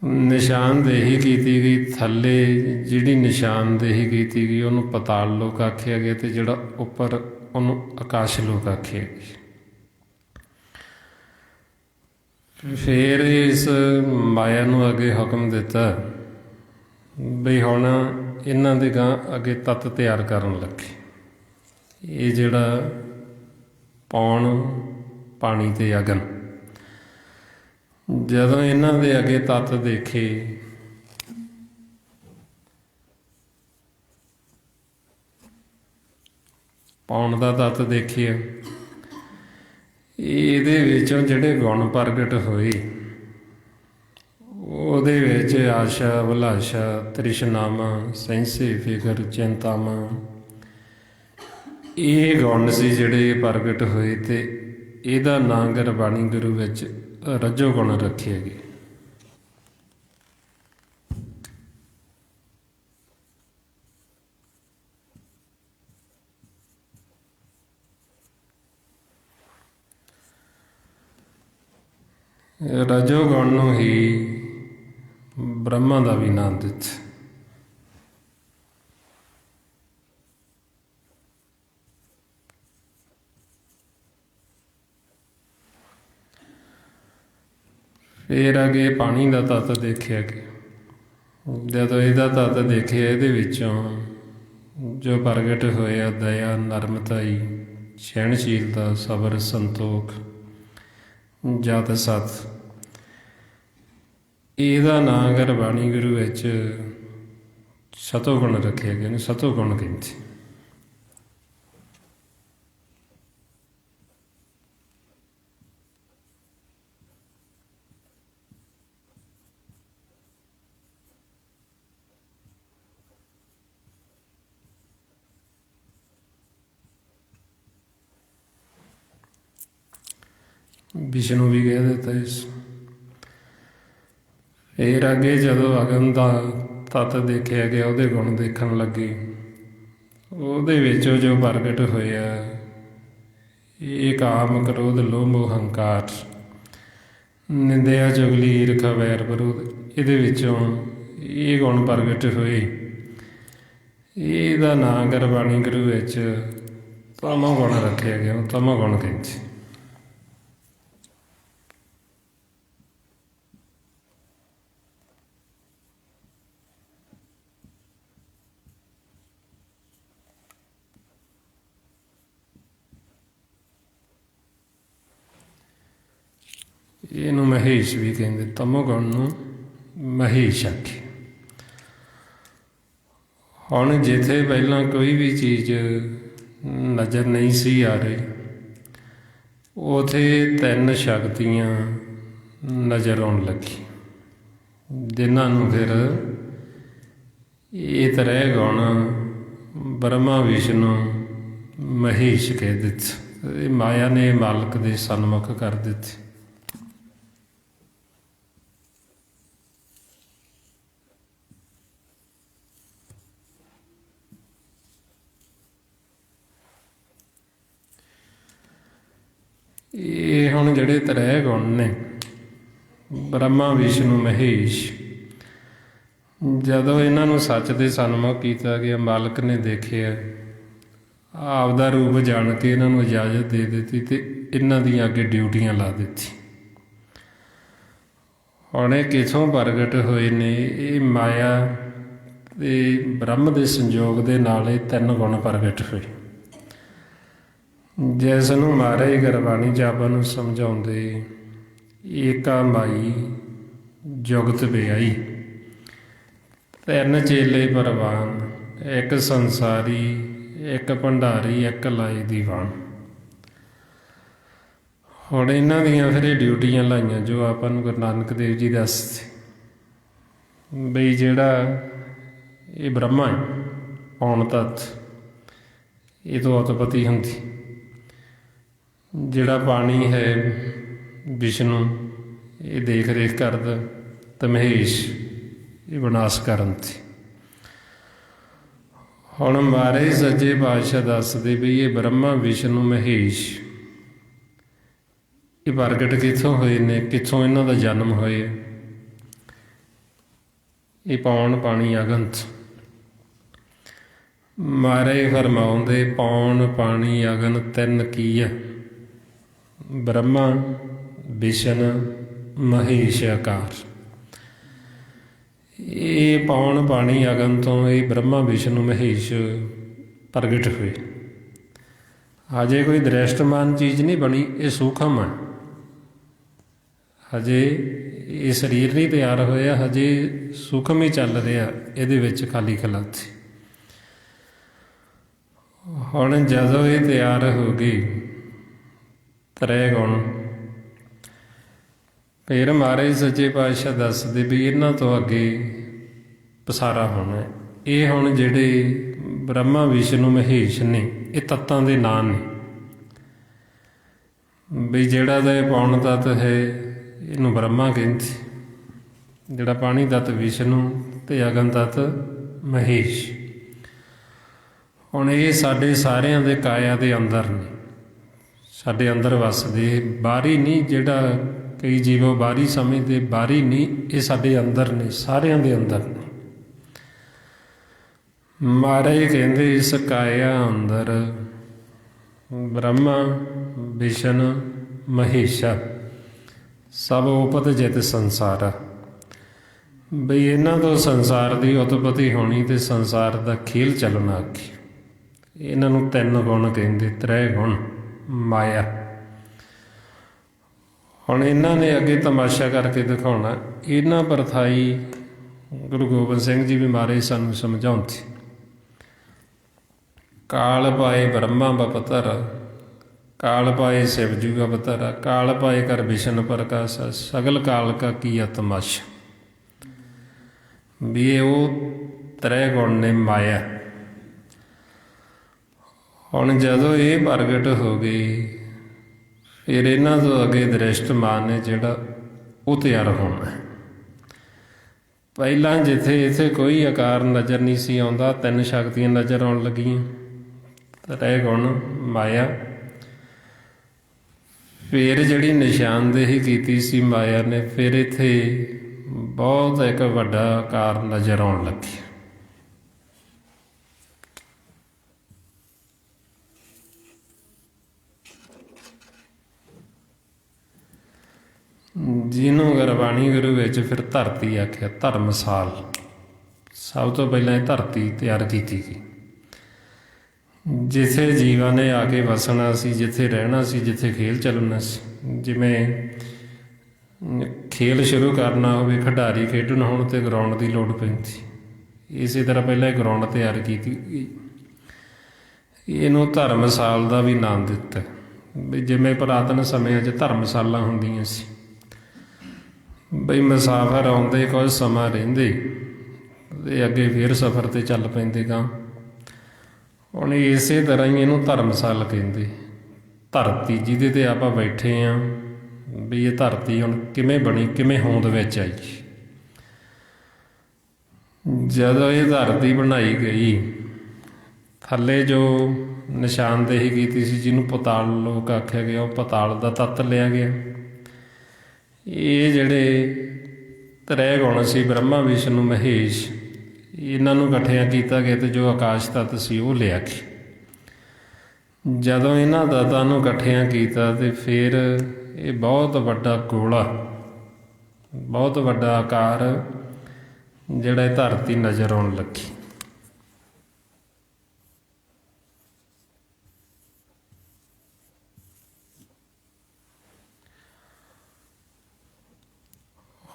ਨਿਸ਼ਾਨਦੇਹੀ ਕੀਤੀ ਗਈ। ਥੱਲੇ ਜਿਹੜੀ ਨਿਸ਼ਾਨਦੇਹੀ ਕੀਤੀ ਗਈ ਉਹਨੂੰ ਪਤਾਲ ਲੋਕ ਆਖਿਆ ਗਿਆ, ਅਤੇ ਜਿਹੜਾ ਉੱਪਰ ਉਹਨੂੰ ਆਕਾਸ਼ ਲੋਕ ਆਖਿਆ ਗਿਆ। ਫਿਰ ਇਸ ਮਾਇਆ ਨੂੰ ਅੱਗੇ ਹੁਕਮ ਦਿੱਤਾ ਬਈ ਹੁਣ ਇਹਨਾਂ ਦੇ ਗਾਂ ਅੱਗੇ ਤੱਤ ਤਿਆਰ ਕਰਨ ਲੱਗੇ। ਇਹ ਜਿਹੜਾ ਪੌਣ, ਪਾਣੀ ਤੇ ਅਗਨ, ਜਦੋਂ ਇਹਨਾਂ ਦੇ ਅੱਗੇ ਤੱਤ ਦੇਖੇ, ਪੌਣ ਦਾ ਤੱਤ ਦੇਖਿਆ, ਇਹਦੇ ਵਿੱਚੋਂ ਜਿਹੜੇ ਗੁਣ ਪ੍ਰਗਟ ਹੋਏ, ਉਹਦੇ ਵਿੱਚ ਆਸ਼ਾ, ਅਭਿਲਾਸ਼ਾ, ਤ੍ਰਿਸ਼ਨਾਵਾਂ, ਸੈਂਸੇ, ਫਿਕਰ, ਚਿੰਤਾਵਾਂ, ਇਹ ਗੁਣ ਸੀ ਜਿਹੜੇ ਪ੍ਰਗਟ ਹੋਏ। ਅਤੇ ਇਹਦਾ ਨਾਂ ਗੁਰਬਾਣੀ ਗੁਰੂ ਵਿੱਚ ਰਜੋ ਗੁਣ ਰੱਖਿਆ ਗਿਆ। ਰਜੋ ਗੁਣ ਨੂੰ ਹੀ ਬ੍ਰਹਮਾ ਦਾ ਵੀ ਨਾਮ ਦਿੱਤਾ। ਫਿਰ ਅੱਗੇ ਪਾਣੀ ਦਾ ਤੱਤ ਦੇਖਿਆ ਗਿਆ। ਜਦੋਂ ਇਹਦਾ ਤੱਤ ਦੇਖਿਆ, ਇਹਦੇ ਵਿੱਚੋਂ ਜੋ ਪ੍ਰਗਟ ਹੋਇਆ ਦਇਆ, ਨਰਮਤਾਈ, ਸਹਿਣਸ਼ੀਲਤਾ, ਸਬਰ, ਸੰਤੋਖ, ਜਤ, ਸਤ, ਇਹਦਾ ਨਾਂ ਗੁਰਬਾਣੀ ਗੁਰੂ ਵਿੱਚ ਸਤੋ ਗੁਣ ਰੱਖਿਆ ਗਿਆ। ਇਹਨੂੰ ਸਤੋ ਗੁਣ ਕਹਿੰਦੇ। ਵਿਸ਼ਨੂੰ ਵੀ ਕਹਿ ਦਿੱਤਾ ਇਸ। ਫਿਰ ਅੱਗੇ ਜਦੋਂ ਅਗਨ ਦਾ ਤੱਤ ਦੇਖਿਆ ਗਿਆ, ਉਹਦੇ ਗੁਣ ਦੇਖਣ ਲੱਗੇ, ਉਹਦੇ ਵਿੱਚੋਂ ਜੋ ਪ੍ਰਗਟ ਹੋਇਆ, ਇਹ ਕਾਮ, ਕ੍ਰੋਧ, ਲੋਭ, ਮੋਹ, ਹੰਕਾਰ, ਨਿੰਦਿਆ, ਚੁਗਲੀ, ਈਰਖਾ, ਵੈਰ, ਵਿਰੋਧ, ਇਹਦੇ ਵਿੱਚੋਂ ਇਹ ਗੁਣ ਪ੍ਰਗਟ ਹੋਏ। ਇਹਦਾ ਨਾਂ ਗੁਰਬਾਣੀ ਗੁਰੂ ਵਿੱਚ ਤਮੋ ਗੁਣ ਰੱਖਿਆ ਗਿਆ। ਉਹ ਤਮੋ ਗੁਣ ਕਹਿੰਦੇ। ਇਹਨੂੰ ਮਹੇਸ਼ ਵੀ ਕਹਿੰਦੇ। ਤਮੋ ਗੁਣ ਨੂੰ ਮਹੇਸ਼ ਆਖੇ। ਹੁਣ ਜਿੱਥੇ ਪਹਿਲਾਂ ਕੋਈ ਵੀ ਚੀਜ਼ ਨਜ਼ਰ ਨਹੀਂ ਸੀ ਆ ਰਹੀ, ਉਥੇ ਤਿੰਨ ਸ਼ਕਤੀਆਂ ਨਜ਼ਰ ਆਉਣ ਲੱਗੀ, ਜਿਨ੍ਹਾਂ ਨੂੰ ਫਿਰ ਇਹ ਤਰ੍ਹਾਂ ਗੁਣ ਬ੍ਰਹਮਾ, ਵਿਸ਼ਨੂੰ, ਮਹੇਸ਼ ਕਹਿ ਦਿੱਤੇ। ਇਹ ਮਾਇਆ ਨੇ ਮਾਲਕ ਦੇ ਸਨਮੁਖ ਕਰ ਦਿੱਤੇ। ਇਹ ਹੁਣ ਜਿਹੜੇ ਤ੍ਰੈ ਗੁਣ ਨੇ ਬ੍ਰਹਮਾ ਵਿਸ਼ਨੂੰ ਮਹੇਸ਼, ਜਦੋਂ ਇਹਨਾਂ ਨੂੰ ਸੱਚ ਦੇ ਸਨਮੁਖ ਕੀਤਾ ਗਿਆ, ਮਾਲਕ ਨੇ ਦੇਖਿਆ, ਆਪਦਾ ਰੂਪ ਜਾਣ ਕੇ ਇਹਨਾਂ ਨੂੰ ਇਜਾਜ਼ਤ ਦੇ ਦਿੱਤੀ ਅਤੇ ਇਹਨਾਂ ਦੀਆਂ ਅੱਗੇ ਡਿਊਟੀਆਂ ਲਾ ਦਿੱਤੀ। ਹੁਣ ਇਹ ਕਿੱਥੋਂ ਪ੍ਰਗਟ ਹੋਏ ਨੇ? ਇਹ ਮਾਇਆ ਅਤੇ ਬ੍ਰਹਮ ਦੇ ਸੰਯੋਗ ਦੇ ਨਾਲ ਇਹ ਤਿੰਨ ਗੁਣ ਪ੍ਰਗਟ ਹੋਏ, ਜਿਸ ਨੂੰ ਮਹਾਰਾਜ ਗੁਰਬਾਣੀ 'ਚ ਆਪਾਂ ਨੂੰ ਸਮਝਾਉਂਦੇ, ਏਕਾ ਮਾਈ ਜੁਗਤ ਵਿਆਈ, ਤਿੰਨ ਚੇਲੇ ਪ੍ਰਵਾਨ, ਇੱਕ ਸੰਸਾਰੀ, ਇੱਕ ਭੰਡਾਰੀ, ਇੱਕ ਲਾਏ ਦੀਵਾਨ। ਹੁਣ ਇਹਨਾਂ ਦੀਆਂ ਫਿਰ ਇਹ ਡਿਊਟੀਆਂ ਲਾਈਆਂ ਜੋ ਆਪਾਂ ਨੂੰ ਗੁਰੂ ਨਾਨਕ ਦੇਵ ਜੀ ਦੱਸਦੇ ਬਈ ਜਿਹੜਾ ਇਹ ਬ੍ਰਹਮਾ ਹੈ, ਪੌਣ ਤੱਤ, ਇਹ ਤੋਂ ਉਤਪਤੀ ਹੁੰਦੀ। ਜਿਹੜਾ ਪਾਣੀ ਹੈ ਵਿਸ਼ਨੂੰ, ਇਹ ਦੇਖ ਰੇਖ ਕਰਦਾ, ਤੇ ਮਹੇਸ਼ ਇਹ ਵਿਨਾਸ਼ ਕਰਨ 'ਤੇ। ਹੁਣ ਮਹਾਰਾਜ ਸੱਚੇ ਪਾਤਸ਼ਾਹ ਦੱਸਦੇ ਵੀ ਇਹ ਬ੍ਰਹਮਾ ਵਿਸ਼ਨੂੰ ਮਹੇਸ਼ ਇਹ ਪ੍ਰਗਟ ਕਿੱਥੋਂ ਹੋਏ ਨੇ, ਕਿੱਥੋਂ ਇਹਨਾਂ ਦਾ ਜਨਮ ਹੋਇਆ? ਇਹ ਪੌਣ ਪਾਣੀ ਅਗਨ 'ਚ। ਮਹਾਰਾਜ ਫਰਮਾਉਂਦੇ ਪੌਣ ਪਾਣੀ ਅਗਨ ਤਿੰਨ ਕੀ ਹੈ? ਬ੍ਰਹਮਾ ਵਿਸ਼ਨ ਮਹੇਸ਼ ਆਕਾਰ। ਇਹ ਪੌਣ ਪਾਣੀ ਅਗਨ ਤੋਂ ਇਹ ਬ੍ਰਹਮਾ ਵਿਸ਼ਨੂੰ ਮਹੇਸ਼ ਪ੍ਰਗਟ ਹੋਏ। ਹਜੇ ਕੋਈ ਦ੍ਰਿਸ਼ਟਮਾਨ ਚੀਜ਼ ਨਹੀਂ ਬਣੀ, ਇਹ ਸੂਖਮ ਹੈ। ਹਜੇ ਇਹ ਸਰੀਰ ਨਹੀਂ ਤਿਆਰ ਹੋਇਆ, ਹਜੇ ਸੂਖਮ ਹੀ ਚੱਲ ਰਿਹਾ ਇਹਦੇ ਵਿੱਚ ਖਾਲੀ ਖਲਾਤੀ। ਹੁਣ ਜਦੋਂ ਇਹ ਤਿਆਰ ਹੋ ਗਈ ਤ੍ਰੈ ਗੁਣ, ਫਿਰ ਮਹਾਰਾਜ ਸੱਚੇ ਪਾਤਸ਼ਾਹ ਦੱਸਦੇ ਵੀ ਇਹਨਾਂ ਤੋਂ ਅੱਗੇ ਪਸਾਰਾ ਹੋਣਾ। ਇਹ ਹੁਣ ਜਿਹੜੇ ਬ੍ਰਹਮਾ ਵਿਸ਼ਨੂੰ ਮਹੇਸ਼ ਨੇ, ਇਹ ਤੱਤਾਂ ਦੇ ਨਾਂ ਨੇ। ਵੀ ਜਿਹੜਾ ਤਾਂ ਇਹ ਪੌਣ ਤੱਤ ਹੈ ਇਹਨੂੰ ਬ੍ਰਹਮਾ ਕਹਿੰਦੇ, ਜਿਹੜਾ ਪਾਣੀ ਤੱਤ ਵਿਸ਼ਨੂੰ ਅਤੇ ਅਗਨ ਤੱਤ ਮਹੇਸ਼। ਹੁਣ ਇਹ ਸਾਡੇ ਸਾਰਿਆਂ ਦੇ ਕਾਇਆ ਦੇ ਅੰਦਰ ਨੇ, ਸਾਡੇ ਅੰਦਰ ਵੱਸਦੇ, ਬਾਹਰੀ ਨਹੀਂ। ਜਿਹੜਾ ਕਈ ਜੀਵੋ ਬਾਹਰੀ ਸਮਝਦੇ, ਬਾਹਰੀ ਨਹੀਂ, ਇਹ ਸਾਡੇ ਅੰਦਰ ਨੇ, ਸਾਰਿਆਂ ਦੇ ਅੰਦਰ ਨੇ। ਮਹਾਰਾਜ ਕਹਿੰਦੇ ਇਸ ਕਾਇਆ ਅੰਦਰ ਬ੍ਰਹਮਾ ਵਿਸ਼ਨ ਮਹੇਸ਼ਾ ਸਭ ਉਪਤ ਜਿਤ ਸੰਸਾਰ। ਬਈ ਇਹਨਾਂ ਤੋਂ ਸੰਸਾਰ ਦੀ ਉਤਪਤੀ ਹੋਣੀ ਅਤੇ ਸੰਸਾਰ ਦਾ ਖੇਲ ਚੱਲਣਾ ਅੱਗੇ। ਇਹਨਾਂ ਨੂੰ ਤਿੰਨ ਗੁਣ ਕਹਿੰਦੇ, ਤ੍ਰੈ ਗੁਣ ਮਾਇਆ। ਹੁਣ ਇਹਨਾਂ ਨੇ ਅੱਗੇ ਤਮਾਸ਼ਾ ਕਰਕੇ ਦਿਖਾਉਣਾ। ਇਹਨਾਂ ਪਰਥਾਈ ਗੁਰੂ ਗੋਬਿੰਦ ਸਿੰਘ ਜੀ ਵੀ ਮਹਾਰਾਜ ਸਾਨੂੰ ਸਮਝਾਉਂਦੇ, ਕਾਲ ਪਾਏ ਬ੍ਰਹਮਾ ਬਪਤਰ, ਕਾਲ ਪਾਏ ਸ਼ਿਵ ਜੂ ਅਵਤਰ, ਕਾਲ ਪਾਏ ਕਰ ਵਿਸ਼ਨ ਪ੍ਰਕਾਸ਼, ਸਗਲ ਕਾਲ ਕਾ ਕੀਆ ਤਮਾਸ਼ਾ। ਵੀ ਇਹ ਉਹ ਤ੍ਰੈ ਗੁਣ ਨੇ ਮਾਇਆ। ਹੁਣ ਜਦੋਂ ਇਹ ਪ੍ਰਗਟ ਹੋ ਗਈ, ਫਿਰ ਇਹਨਾਂ ਤੋਂ ਅੱਗੇ ਦ੍ਰਿਸ਼ਟਮਾਨ ਨੇ ਜਿਹੜਾ ਉਹ ਤਿਆਰ ਹੋਣਾ। ਪਹਿਲਾਂ ਜਿੱਥੇ ਇੱਥੇ ਕੋਈ ਆਕਾਰ ਨਜ਼ਰ ਨਹੀਂ ਸੀ ਆਉਂਦਾ, ਤਿੰਨ ਸ਼ਕਤੀਆਂ ਨਜ਼ਰ ਆਉਣ ਲੱਗੀਆਂ, ਤ੍ਰੈ ਗੁਣ ਮਾਇਆ। ਫਿਰ ਜਿਹੜੀ ਨਿਸ਼ਾਨਦੇਹੀ ਕੀਤੀ ਸੀ ਮਾਇਆ ਨੇ, ਫਿਰ ਇੱਥੇ ਬਹੁਤ ਇੱਕ ਵੱਡਾ ਆਕਾਰ ਨਜ਼ਰ ਆਉਣ ਲੱਗਿਆ। ਜਿਹਨੂੰ ਗੁਰਬਾਣੀ ਗੁਰੂ ਵਿੱਚ ਫਿਰ ਧਰਤੀ ਆਖਿਆ, ਧਰਮਸਾਲ। ਸਭ ਤੋਂ ਪਹਿਲਾਂ ਇਹ ਧਰਤੀ ਤਿਆਰ ਕੀਤੀ ਗਈ, ਜਿੱਥੇ ਜੀਵਾਂ ਨੇ ਆ ਕੇ ਵਸਣਾ ਸੀ, ਜਿੱਥੇ ਰਹਿਣਾ ਸੀ, ਜਿੱਥੇ ਖੇਲ ਚੱਲਣਾ ਸੀ। ਜਿਵੇਂ ਖੇਲ ਸ਼ੁਰੂ ਕਰਨਾ ਹੋਵੇ, ਖਿਡਾਰੀ ਖੇਡਣ ਹੋਣ ਤੇ ਗਰਾਊਂਡ ਦੀ ਲੋੜ ਪੈਂਦੀ, ਇਸੇ ਤਰ੍ਹਾਂ ਪਹਿਲਾਂ ਇਹ ਗਰਾਊਂਡ ਤਿਆਰ ਕੀਤੀ ਗਈ। ਇਹਨੂੰ ਧਰਮਸਾਲ ਦਾ ਵੀ ਨਾਮ ਦਿੱਤਾ। ਵੀ ਜਿਵੇਂ ਪੁਰਾਤਨ ਸਮਿਆਂ 'ਚ ਧਰਮਸ਼ਾਲਾ ਹੁੰਦੀਆਂ ਸੀ, ਬਈ ਮੁਸਾਫਰ ਆਉਂਦੇ, ਕੁਝ ਸਮਾਂ ਰਹਿੰਦੇ ਅਤੇ ਅੱਗੇ ਫਿਰ ਸਫ਼ਰ 'ਤੇ ਚੱਲ ਪੈਂਦੇ ਗਾ। ਹੁਣ ਇਸੇ ਤਰ੍ਹਾਂ ਹੀ ਇਹਨੂੰ ਧਰਮਸਾਲ ਕਹਿੰਦੇ। ਧਰਤੀ ਜਿਹਦੇ 'ਤੇ ਆਪਾਂ ਬੈਠੇ ਹਾਂ, ਵੀ ਇਹ ਧਰਤੀ ਹੁਣ ਕਿਵੇਂ ਬਣੀ, ਕਿਵੇਂ ਹੋਂਦ ਵਿੱਚ ਆਈ। ਜਦੋਂ ਇਹ ਧਰਤੀ ਬਣਾਈ ਗਈ ਥੱਲੇ ਜੋ ਨਿਸ਼ਾਨਦੇਹੀ ਕੀਤੀ ਸੀ, ਜਿਹਨੂੰ ਪਤਾਲ ਲੋਕ ਆਖਿਆ ਗਿਆ, ਉਹ ਪਤਾਲ ਦਾ ਤੱਤ ਲਿਆ ਗਿਆ। ਇਹ ਜਿਹੜੇ ਤ੍ਰੈ ਗੁਣ ਸੀ, ਬ੍ਰਹਮਾ ਵਿਸ਼ਨੂੰ ਮਹੇਸ਼, ਇਹਨਾਂ ਨੂੰ ਇਕੱਠਿਆਂ ਕੀਤਾ ਗਿਆ ਤੇ ਜੋ ਆਕਾਸ਼ ਤੱਤ ਸੀ ਉਹ ਲਿਆ ਗਿਆ। ਜਦੋਂ ਇਹਨਾਂ ਤੱਤਾਂ ਨੂੰ ਇਕੱਠਿਆਂ ਕੀਤਾ ਤੇ ਫਿਰ ਇਹ ਬਹੁਤ ਵੱਡਾ ਗੋਲਾ, ਬਹੁਤ ਵੱਡਾ ਆਕਾਰ ਜਿਹੜਾ ਇਹ ਧਰਤੀ ਨਜ਼ਰ ਆਉਣ ਲੱਗੀ।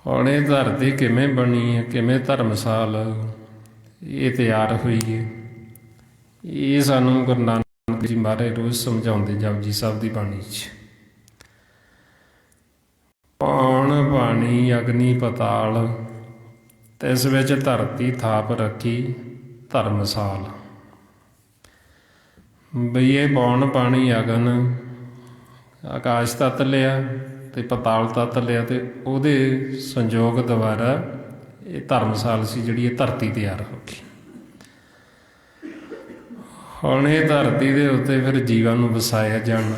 ਹੁਣ ਇਹ ਧਰਤੀ ਕਿਵੇਂ ਬਣੀ ਹੈ, ਕਿਵੇਂ ਧਰਮਸਾਲ ਇਹ ਤਿਆਰ ਹੋਈ ਹੈ, ਇਹ ਸਾਨੂੰ ਗੁਰੂ ਨਾਨਕ ਜੀ ਮਹਾਰਾਜ ਰੋਜ਼ ਸਮਝਾਉਂਦੇ ਜਪਜੀ ਸਾਹਿਬ ਦੀ ਬਾਣੀ 'ਚ। ਪਾਣ ਪਾਣੀ ਅਗਨੀ ਪਤਾਲ, ਤਿਸ ਵਿੱਚ ਧਰਤੀ ਥਾਪ ਰੱਖੀ ਧਰਮਸਾਲ। ਬਈ ਇਹ ਪੌਣ ਪਾਣੀ ਅਗਨ ਆਕਾਸ਼ ਤੱਤ ਲਿਆ ਤੇ ਪਤਾਲ ਤੱਤ ਲਿਆ, ਤੇ ਉਹਦੇ ਸੰਯੋਗ ਦੁਆਰਾ ਇਹ ਧਰਮਸਾਲ ਸੀ ਜਿਹੜੀ ਇਹ ਧਰਤੀ ਤਿਆਰ ਹੋ ਗਈ। ਹੁਣ ਇਹ ਧਰਤੀ ਦੇ ਉੱਤੇ ਫਿਰ ਜੀਵਾਂ ਨੂੰ ਵਸਾਇਆ ਜਾਣਾ।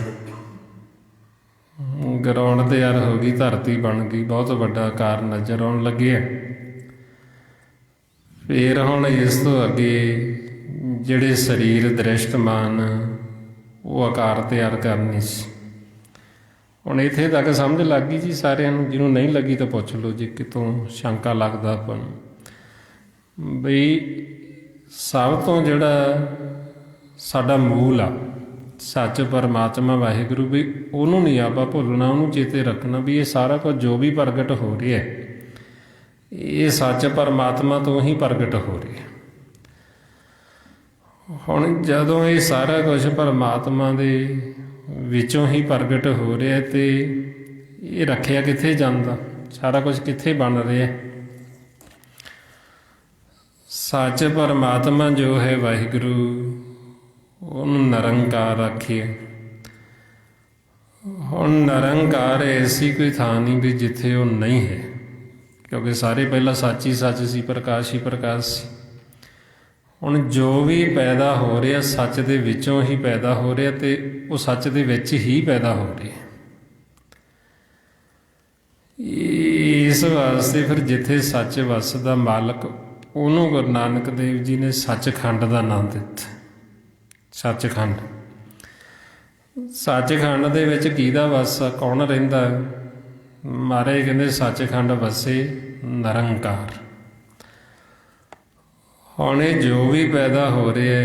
ਗਰਾਊਂਡ ਤਿਆਰ ਹੋ ਗਈ, ਧਰਤੀ ਬਣ ਗਈ, ਬਹੁਤ ਵੱਡਾ ਆਕਾਰ ਨਜ਼ਰ ਆਉਣ ਲੱਗਿਆ। ਫਿਰ ਹੁਣ ਇਸ ਤੋਂ ਅੱਗੇ ਜਿਹੜੇ ਸਰੀਰ ਦ੍ਰਿਸ਼ਟਮਾਨ ਉਹ ਆਕਾਰ ਤਿਆਰ ਕਰਨੇ ਸੀ। ਹੁਣ ਇੱਥੇ ਤੱਕ ਸਮਝ ਲੱਗ ਗਈ ਜੀ ਸਾਰਿਆਂ ਨੂੰ, ਜਿਹਨੂੰ ਨਹੀਂ ਲੱਗੀ ਤਾਂ ਪੁੱਛ ਲਓ ਜੇ ਕਿਤੋਂ ਸ਼ੰਕਾ ਲੱਗਦਾ ਆਪਾਂ ਨੂੰ। ਬਈ ਸਭ ਤੋਂ ਜਿਹੜਾ ਸਾਡਾ ਮੂਲ ਆ, ਸੱਚ ਪਰਮਾਤਮਾ ਵਾਹਿਗੁਰੂ, ਵੀ ਉਹਨੂੰ ਨਹੀਂ ਆਪਾਂ ਭੁੱਲਣਾ, ਉਹਨੂੰ ਚੇਤੇ ਰੱਖਣਾ ਵੀ ਇਹ ਸਾਰਾ ਕੁਝ ਜੋ ਵੀ ਪ੍ਰਗਟ ਹੋ ਰਿਹਾ ਇਹ ਸੱਚ ਪਰਮਾਤਮਾ ਤੋਂ ਹੀ ਪ੍ਰਗਟ ਹੋ ਰਿਹਾ। ਹੁਣ ਜਦੋਂ ਇਹ ਸਾਰਾ ਕੁਝ ਪਰਮਾਤਮਾ ਦੇ ਵਿੱਚੋਂ ਹੀ ਪ੍ਰਗਟ ਹੋ ਰਿਹਾ ਤੇ ਇਹ ਰੱਖਿਆ ਕਿੱਥੇ ਜਾਂਦਾ, ਸਾਰਾ ਕੁਝ ਕਿੱਥੇ ਬਣ ਰਿਹਾ? ਸੱਚ ਪਰਮਾਤਮਾ ਜੋ ਹੈ ਵਾਹਿਗੁਰੂ, ਉਹਨੂੰ ਨਿਰੰਕਾਰ ਆਖੀਏ। ਹੁਣ ਨਿਰੰਕਾਰ ਐਸੀ ਕੋਈ ਥਾਂ ਨਹੀਂ ਵੀ ਜਿੱਥੇ ਉਹ ਨਹੀਂ ਹੈ, ਕਿਉਂਕਿ ਸਾਰੇ ਪਹਿਲਾਂ ਸੱਚ ਹੀ ਸੱਚ ਸੀ, ਪ੍ਰਕਾਸ਼ ਹੀ ਪ੍ਰਕਾਸ਼ ਸੀ। ਹੁਣ ਜੋ ਵੀ ਪੈਦਾ ਹੋ ਰਿਹਾ ਸੱਚ ਦੇ ਵਿੱਚੋਂ ਹੀ ਪੈਦਾ ਹੋ ਰਿਹਾ ਤੇ ਉਹ ਸੱਚ ਦੇ ਵਿੱਚ ਹੀ ਪੈਦਾ ਹੋ ਰਿਹਾ। ਇਸ ਵਾਸਤੇ ਫਿਰ ਜਿੱਥੇ ਸੱਚ ਵਸਦਾ ਮਾਲਕ, ਉਹਨੂੰ ਗੁਰੂ ਨਾਨਕ ਦੇਵ ਜੀ ਨੇ ਸੱਚਖੰਡ ਦਾ ਨਾਮ ਦਿੱਤਾ। ਸੱਚਖੰਡ, ਸੱਚਖੰਡ ਦੇ ਵਿੱਚ ਕਿਹਦਾ ਵਾਸਾ, ਕੌਣ ਰਹਿੰਦਾ? ਮਹਾਰਾਜ ਕਹਿੰਦੇ ਸੱਚਖੰਡ ਵਸੇ ਨਿਰੰਕਾਰ। ਹੁਣ ਇਹ ਜੋ ਵੀ ਪੈਦਾ ਹੋ ਰਿਹਾ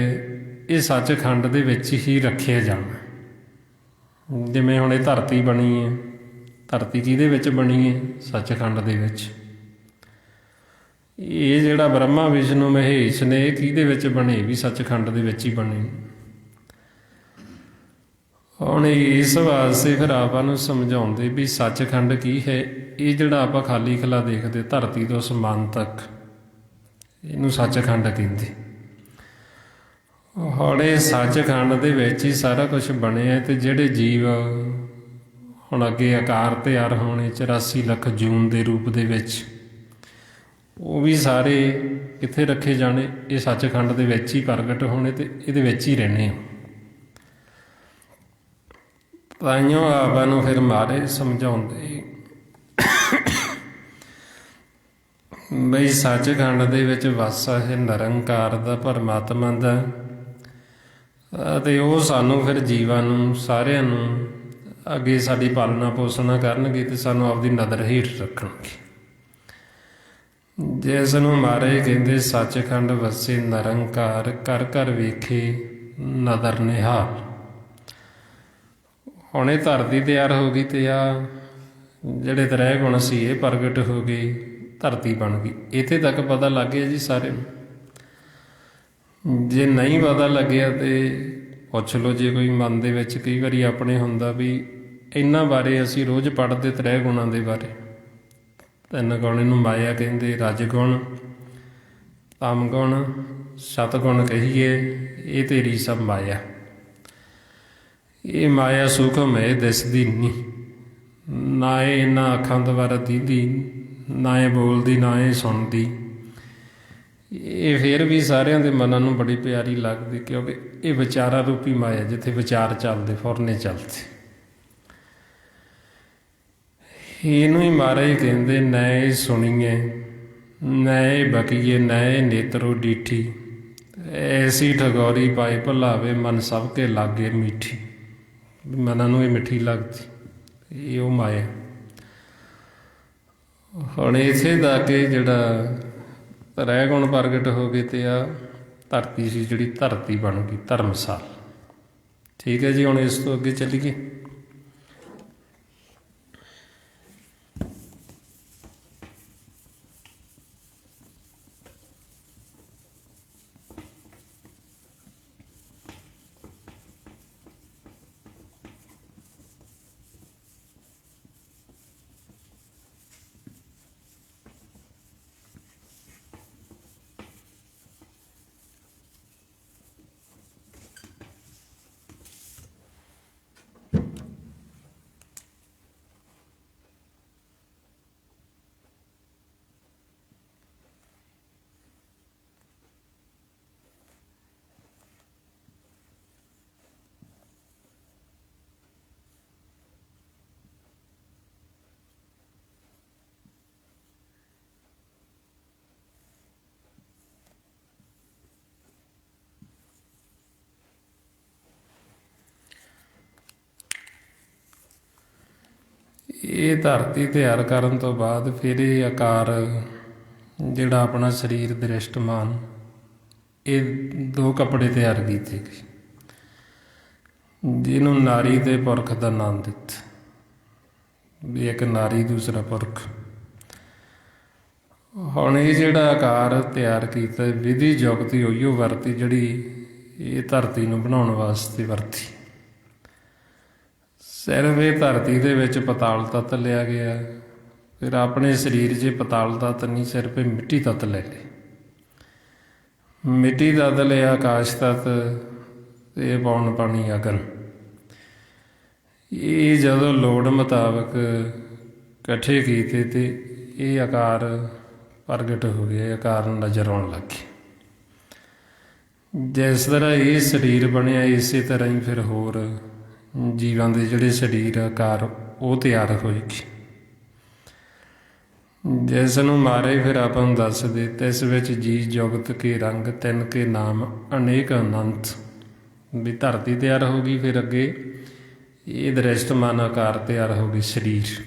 ਇਹ ਸੱਚਖੰਡ ਦੇ ਵਿੱਚ ਹੀ ਰੱਖਿਆ ਜਾਣਾ। ਜਿਵੇਂ ਹੁਣ ਇਹ ਧਰਤੀ ਬਣੀ ਹੈ, ਧਰਤੀ ਕਿਹਦੇ ਵਿੱਚ ਬਣੀ ਹੈ? ਸੱਚਖੰਡ ਦੇ ਵਿੱਚ। ਇਹ ਜਿਹੜਾ ਬ੍ਰਹਮਾ ਵਿਸ਼ਨੂੰ ਮਹੇਸ਼ ਨੇ ਇਹ ਕਿਹਦੇ ਵਿੱਚ ਬਣੇ? ਵੀ ਸੱਚਖੰਡ ਦੇ ਵਿੱਚ ਹੀ ਬਣੇ। ਹੁਣ ਇਸ ਵਾਸਤੇ ਫਿਰ ਆਪਾਂ ਨੂੰ ਸਮਝਾਉਂਦੇ ਵੀ ਸੱਚਖੰਡ ਕੀ ਹੈ। ਇਹ ਜਿਹੜਾ ਆਪਾਂ ਖਾਲੀ ਖਲਾ ਦੇਖਦੇ ਧਰਤੀ ਤੋਂ ਅਸਮਾਨ ਤੱਕ, ਇਹਨੂੰ ਸੱਚਖੰਡ ਕਹਿੰਦੇ। ਹੁਣ ਇਹ ਸੱਚਖੰਡ ਦੇ ਵਿੱਚ ਹੀ ਸਾਰਾ ਕੁਝ ਬਣਿਆ ਤੇ ਜਿਹੜੇ ਜੀਵ ਹੁਣ ਅੱਗੇ ਆਕਾਰ ਤਿਆਰ ਹੋਣੇ 84 ਲੱਖ ਜੂਨ ਦੇ ਰੂਪ ਦੇ ਵਿੱਚ, ਉਹ ਵੀ ਸਾਰੇ ਕਿੱਥੇ ਰੱਖੇ ਜਾਣੇ? ਇਹ ਸੱਚਖੰਡ ਦੇ ਵਿੱਚ ਹੀ ਪ੍ਰਗਟ ਹੋਣੇ ਤੇ ਇਹਦੇ ਵਿੱਚ ਹੀ ਰਹਿਣੇ। ਤਾਈਓ ਆਪਾਂ ਨੂੰ ਫਿਰ ਮਾਰੇ ਸਮਝਾਉਂਦੇ ਬਈ ਸੱਚਖੰਡ ਦੇ ਵਿੱਚ ਵਾਸਾ ਹੈ ਨਿਰੰਕਾਰ ਦਾ, ਪਰਮਾਤਮਾ ਦਾ, ਅਤੇ ਉਹ ਸਾਨੂੰ ਫਿਰ ਜੀਵਾਂ ਨੂੰ ਸਾਰਿਆਂ ਨੂੰ ਅੱਗੇ ਸਾਡੀ ਪਾਲਣਾ ਪੋਸ਼ਣਾ ਕਰਨਗੇ ਤੇ ਸਾਨੂੰ ਆਪਦੀ ਨਜ਼ਰ ਹੇਠ ਰੱਖਣਗੇ। ਜਿਸ ਨੂੰ ਮਹਾਰਾਜ ਕਹਿੰਦੇ ਸੱਚਖੰਡ ਵਸੇ ਨਿਰੰਕਾਰ, ਕਰ ਕਰ ਵੇਖੇ ਨਦਰ ਨਿਹਾਲ। ਹੁਣ ਇਹ ਧਰਤੀ ਤਿਆਰ ਹੋ ਗਈ ਤੇ ਆ ਜਿਹੜੇ ਤ੍ਰੈ ਗੁਣ ਸੀ ਇਹ ਪ੍ਰਗਟ ਹੋ ਗਏ, ਧਰਤੀ ਬਣ ਗਈ। ਇੱਥੇ ਤੱਕ ਪਤਾ ਲੱਗ ਗਿਆ ਜੀ ਸਾਰਿਆਂ ਨੂੰ। ਜੇ ਨਹੀਂ ਪਤਾ ਲੱਗਿਆ ਤੇ ਪੁੱਛ ਲਓ। ਜੇ ਕੋਈ ਮਨ ਦੇ ਵਿੱਚ ਕਈ ਵਾਰੀ ਆਪਣੇ ਹੁੰਦਾ ਵੀ ਇਹਨਾਂ ਬਾਰੇ ਅਸੀਂ ਰੋਜ਼ ਪੜ੍ਹਦੇ ਤ੍ਰੈ ਗੁਣਾਂ ਦੇ ਬਾਰੇ, ਤਿੰਨ ਗੁਣ ਇਹਨੂੰ ਮਾਇਆ ਕਹਿੰਦੇ, ਰਜ ਗੁਣ, ਤਮ ਗੁਣ, ਸਤਗੁਣ ਕਹੀਏ, ਇਹ ਤੇਰੀ ਸਭ ਮਾਇਆ। ਇਹ ਮਾਇਆ ਸੂਖਮ ਹੈ, ਦਿਸਦੀ ਨਹੀਂ, ਨਾ ਇਹ ਇਹਨਾਂ ਅੱਖਾਂ ਦੁਆਰਾ ਦੀਂਦੀ, ਨਾ ਇਹ ਬੋਲਦੀ, ਨਾ ਇਹ ਸੁਣਦੀ। ਇਹ ਫਿਰ ਵੀ ਸਾਰਿਆਂ ਦੇ ਮਨਾਂ ਨੂੰ ਬੜੀ ਪਿਆਰੀ ਲੱਗਦੀ, ਕਿਉਂਕਿ ਇਹ ਵਿਚਾਰਾਂ ਰੂਪੀ ਮਾਇਆ, ਜਿੱਥੇ ਵਿਚਾਰ ਚੱਲਦੇ ਫੁਰਨੇ ਚੱਲਦੇ। ਇਹਨੂੰ ਹੀ ਮਹਾਰਾਜ ਕਹਿੰਦੇ, ਨੈ ਸੁਣੀਏ ਨੈ ਬਕੀਏ ਨੈ ਨੇਤਰੋ ਡੀਠੀ, ਐਸੀ ਠਗੌਰੀ ਪਾਏ ਭੁਲਾਵੇ ਮਨ ਸਭ ਕੇ ਲਾਗੇ ਮਿੱਠੀ। ਮਨਾਂ ਨੂੰ ਇਹ ਮਿੱਠੀ ਲੱਗਦੀ, ਇਹ ਉਹ ਮਾਇਆ। ਹੁਣ ਇਸੇ ਦਾ ਕਿ ਜਿਹੜਾ ਰਹਿ ਗੁਣ ਪ੍ਰਗਟ ਹੋ ਗਏ ਤੇ ਆ ਧਰਤੀ ਸੀ, ਜਿਹੜੀ ਧਰਤੀ ਬਣ ਗਈ ਧਰਮਸਾਲ। ਠੀਕ ਹੈ ਜੀ, ਹੁਣ ਇਸ ਤੋਂ ਅੱਗੇ ਚੱਲੀਏ। ਇਹ ਧਰਤੀ ਤਿਆਰ ਕਰਨ ਤੋਂ ਬਾਅਦ ਫਿਰ ਇਹ ਆਕਾਰ ਜਿਹੜਾ ਆਪਣਾ ਸਰੀਰ ਦ੍ਰਿਸ਼ਟਮਾਨ, ਇਹ 2 ਕੱਪੜੇ ਤਿਆਰ ਕੀਤੇ ਗਏ, ਜਿਹਨੂੰ ਨਾਰੀ ਤੇ ਪੁਰਖ ਦਾ ਨਾਮ ਦਿੱਤਾ ਵੀ ਇੱਕ ਨਾਰੀ ਦੂਸਰਾ ਪੁਰਖ। ਹੁਣ ਇਹ ਜਿਹੜਾ ਆਕਾਰ ਤਿਆਰ ਕੀਤਾ ਵਿਧੀ ਜੁਗਤੀ ਉਹੀਓ ਵਰਤੀ ਜਿਹੜੀ ਇਹ ਧਰਤੀ ਨੂੰ ਬਣਾਉਣ ਵਾਸਤੇ ਵਰਤੀ। ਸਿਰਫ ਇਹ ਧਰਤੀ ਦੇ ਵਿੱਚ ਪਤਾਲ ਤੱਤ ਲਿਆ ਗਿਆ, ਫਿਰ ਆਪਣੇ ਸਰੀਰ 'ਚ ਪਤਾਲ ਤੱਤ ਨਹੀਂ, ਸਿਰਫ ਇਹ ਮਿੱਟੀ ਤੱਤ ਲੈ ਲਏ। ਮਿੱਟੀ ਤੱਤ ਲਿਆ, ਆਕਾਸ਼ ਤੱਤ, ਇਹ ਪੌਣ ਪਾਣੀ ਅਗਨ। ਇਹ ਜਦੋਂ ਲੋੜ ਮੁਤਾਬਕ ਇਕੱਠੇ ਕੀਤੇ ਤੇ ਇਹ ਆਕਾਰ ਪ੍ਰਗਟ ਹੋ ਗਿਆ, ਆਕਾਰ ਨਜ਼ਰ ਆਉਣ ਲੱਗੇ। ਜਿਸ ਤਰ੍ਹਾਂ ਇਹ ਸਰੀਰ ਬਣਿਆ, ਇਸੇ ਤਰ੍ਹਾਂ ਹੀ ਫਿਰ ਹੋਰ ਜੀਵਾਂ ਦੇ ਜਿਹੜੇ ਸਰੀਰ ਆਕਾਰ ਉਹ ਤਿਆਰ ਹੋਏਗੀ, ਜਿਸ ਨੂੰ ਮਾਰੇ ਫਿਰ ਆਪਾਂ ਨੂੰ ਦੱਸ ਦਿੱਤਾ। ਇਸ ਵਿੱਚ ਜੀ ਜੁਗਤ ਕੇ ਰੰਗ ਤਿੰਨ ਕੇ ਨਾਮ ਅਨੇਕ ਅਨੰਤ। ਵੀ ਧਰਤੀ ਤਿਆਰ ਹੋ ਗਈ, ਫਿਰ ਅੱਗੇ ਇਹ ਦ੍ਰਿਸ਼ਟਮਾਨ ਆਕਾਰ ਤਿਆਰ ਹੋ ਗਈ ਸਰੀਰ।